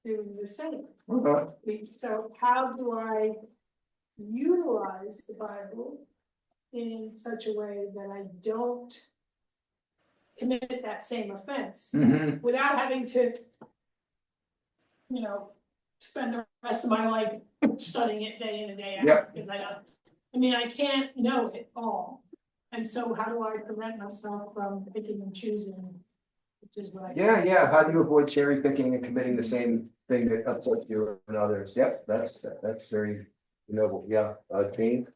doing the same. So how do I utilize the Bible in such a way that I don't commit that same offense without having to, spend the rest of my life studying it day in and day out, because I can't know it all. And so how do I prevent myself from picking and choosing, which is what I. Yeah. How do you avoid cherry picking and committing the same thing that upsets you and others? Yep, that's very noble. Yeah, Jane?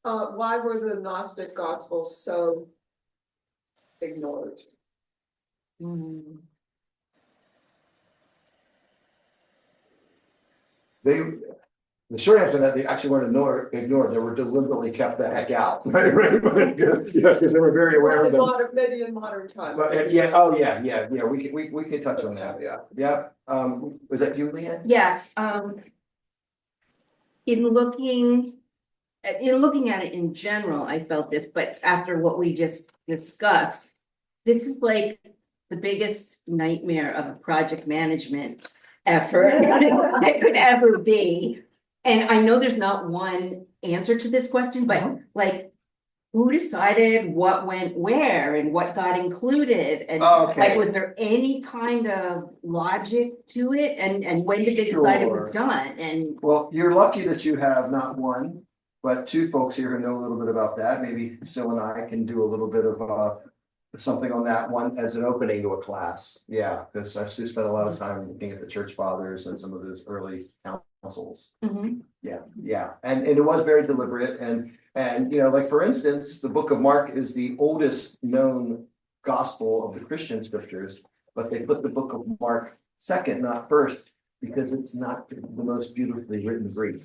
Why were the Gnostic Gospels so ignored? The short answer to that, they actually weren't ignored, they were deliberately kept the heck out. Right, yeah, because they were very aware of them. Maybe in modern times. But yeah, we can touch on that, yeah. Was that you, Leanne? Yes, in looking at it in general, I felt this, but after what we just discussed, this is like the biggest nightmare of a project management effort it could ever be. And I know there's not one answer to this question, but like, who decided what went where and what got included? And like, was there any kind of logic to it? And when did they decide it was done? And well, you're lucky that you have not one, but two folks here who know a little bit about that. Maybe Sil and I can do a little bit of something on that one as an opening to a class. Yeah, because I've just spent a lot of time looking at the church fathers and some of those early councils. Yeah, and it was very deliberate, and like for instance, the book of Mark is the oldest known gospel of the Christian scriptures, but they put the book of Mark second, not first, because it's not the most beautifully written Greek.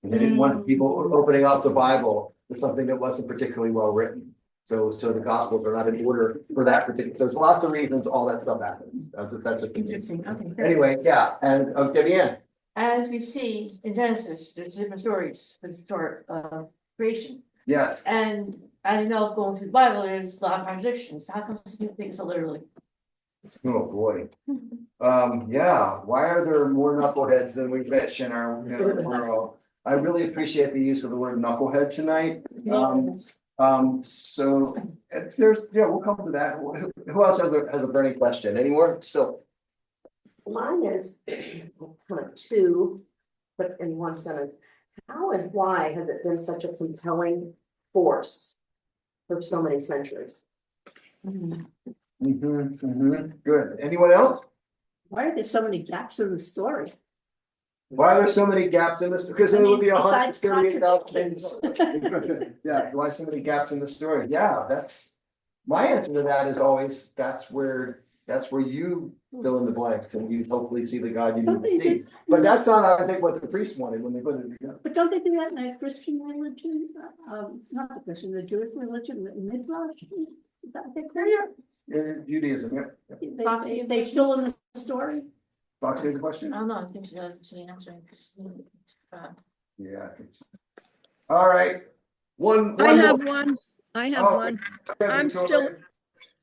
And they didn't want people opening up the Bible with something that wasn't particularly well written. So the gospels are not in order for that particular. There's lots of reasons all that stuff happens. That's interesting. Okay. Anyway, yeah, and Debbie-Ann. As we see in Genesis, there's different stories for the story of creation. Yes. And as you know, going through the Bible, there's a lot of contradictions. How come some people take it so literally? Oh, boy. Yeah, why are there more knuckleheads than we fish in our world? I really appreciate the use of the word knucklehead tonight. So if there's, we'll come to that. Who else has a burning question? Any more? So Mine is kind of two, but in one sentence. How and why has it been such a compelling force for so many centuries? Good. Anyone else? Why are there so many gaps in the story? Why are there so many gaps in this? Because it would be besides 138,000. Yeah, why so many gaps in the story? Yeah, that's my answer to that is always that's where you fill in the blanks and you hopefully see the God you need to see. But that's not, I think, what the priests wanted when they put it together. But don't they do that in the Christian religion? Not the Christian, the Jewish religion, the Midrash? Is that what they call it? Yeah. Judaism, yeah. They fill in the story. Fox, any question? I don't know, I think she answering. Yeah. All right. I have more. one. I have Oh, one. okay, Victoria.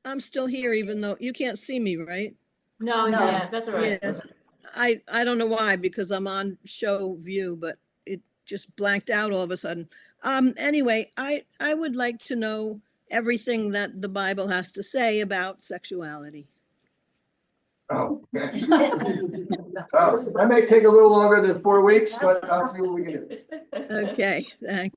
I'm still here, even though you can't see me, right? No, No. yeah, that's all right. Yeah. I don't know why, because I'm on show view, but it just blanked out all of a sudden. Anyway, I would like to know everything that the Bible has to say about sexuality. Oh, okay. Oh, that may take a little longer than 4 weeks, but I'll see what we can do. Okay, thanks.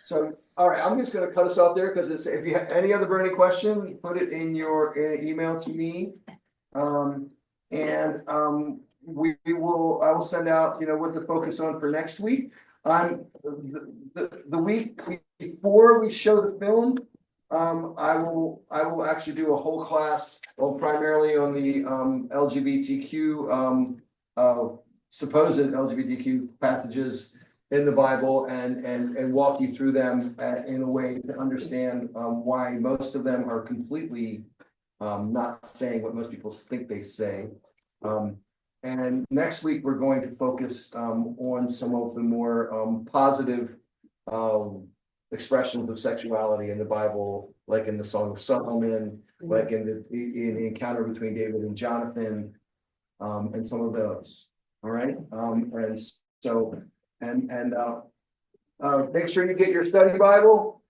So, all right, I'm just gonna cut us off there because it's, if you have any other burning question, put it in your email to me. I will send out, what to focus on for next week. The week before we show the film, I will actually do a whole class, well, primarily on the LGBTQ, supposed LGBTQ passages in the Bible and walk you through them in a way to understand why most of them are completely not saying what most people think they say. And next week, we're going to focus on some of the more positive expressions of sexuality in the Bible, like in the Song of Solomon, like in the encounter between David and Jonathan, and some of those. All right. And so, make sure you get your study Bible,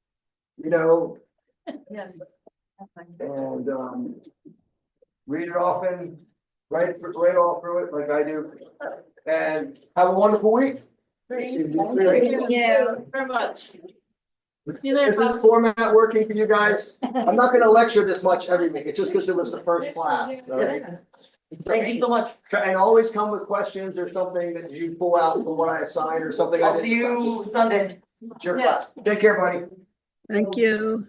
Yes. and read it often, write all through it like I do, and have a wonderful week. Thank you very much. Is this format working for you guys? I'm not gonna lecture this much every week, it's just because it was the first class. All right? Thank you so much. And always come with questions or something that you pull out from what I assigned or something. I'll see you Sunday. It's your class. Take care, buddy. Thank you.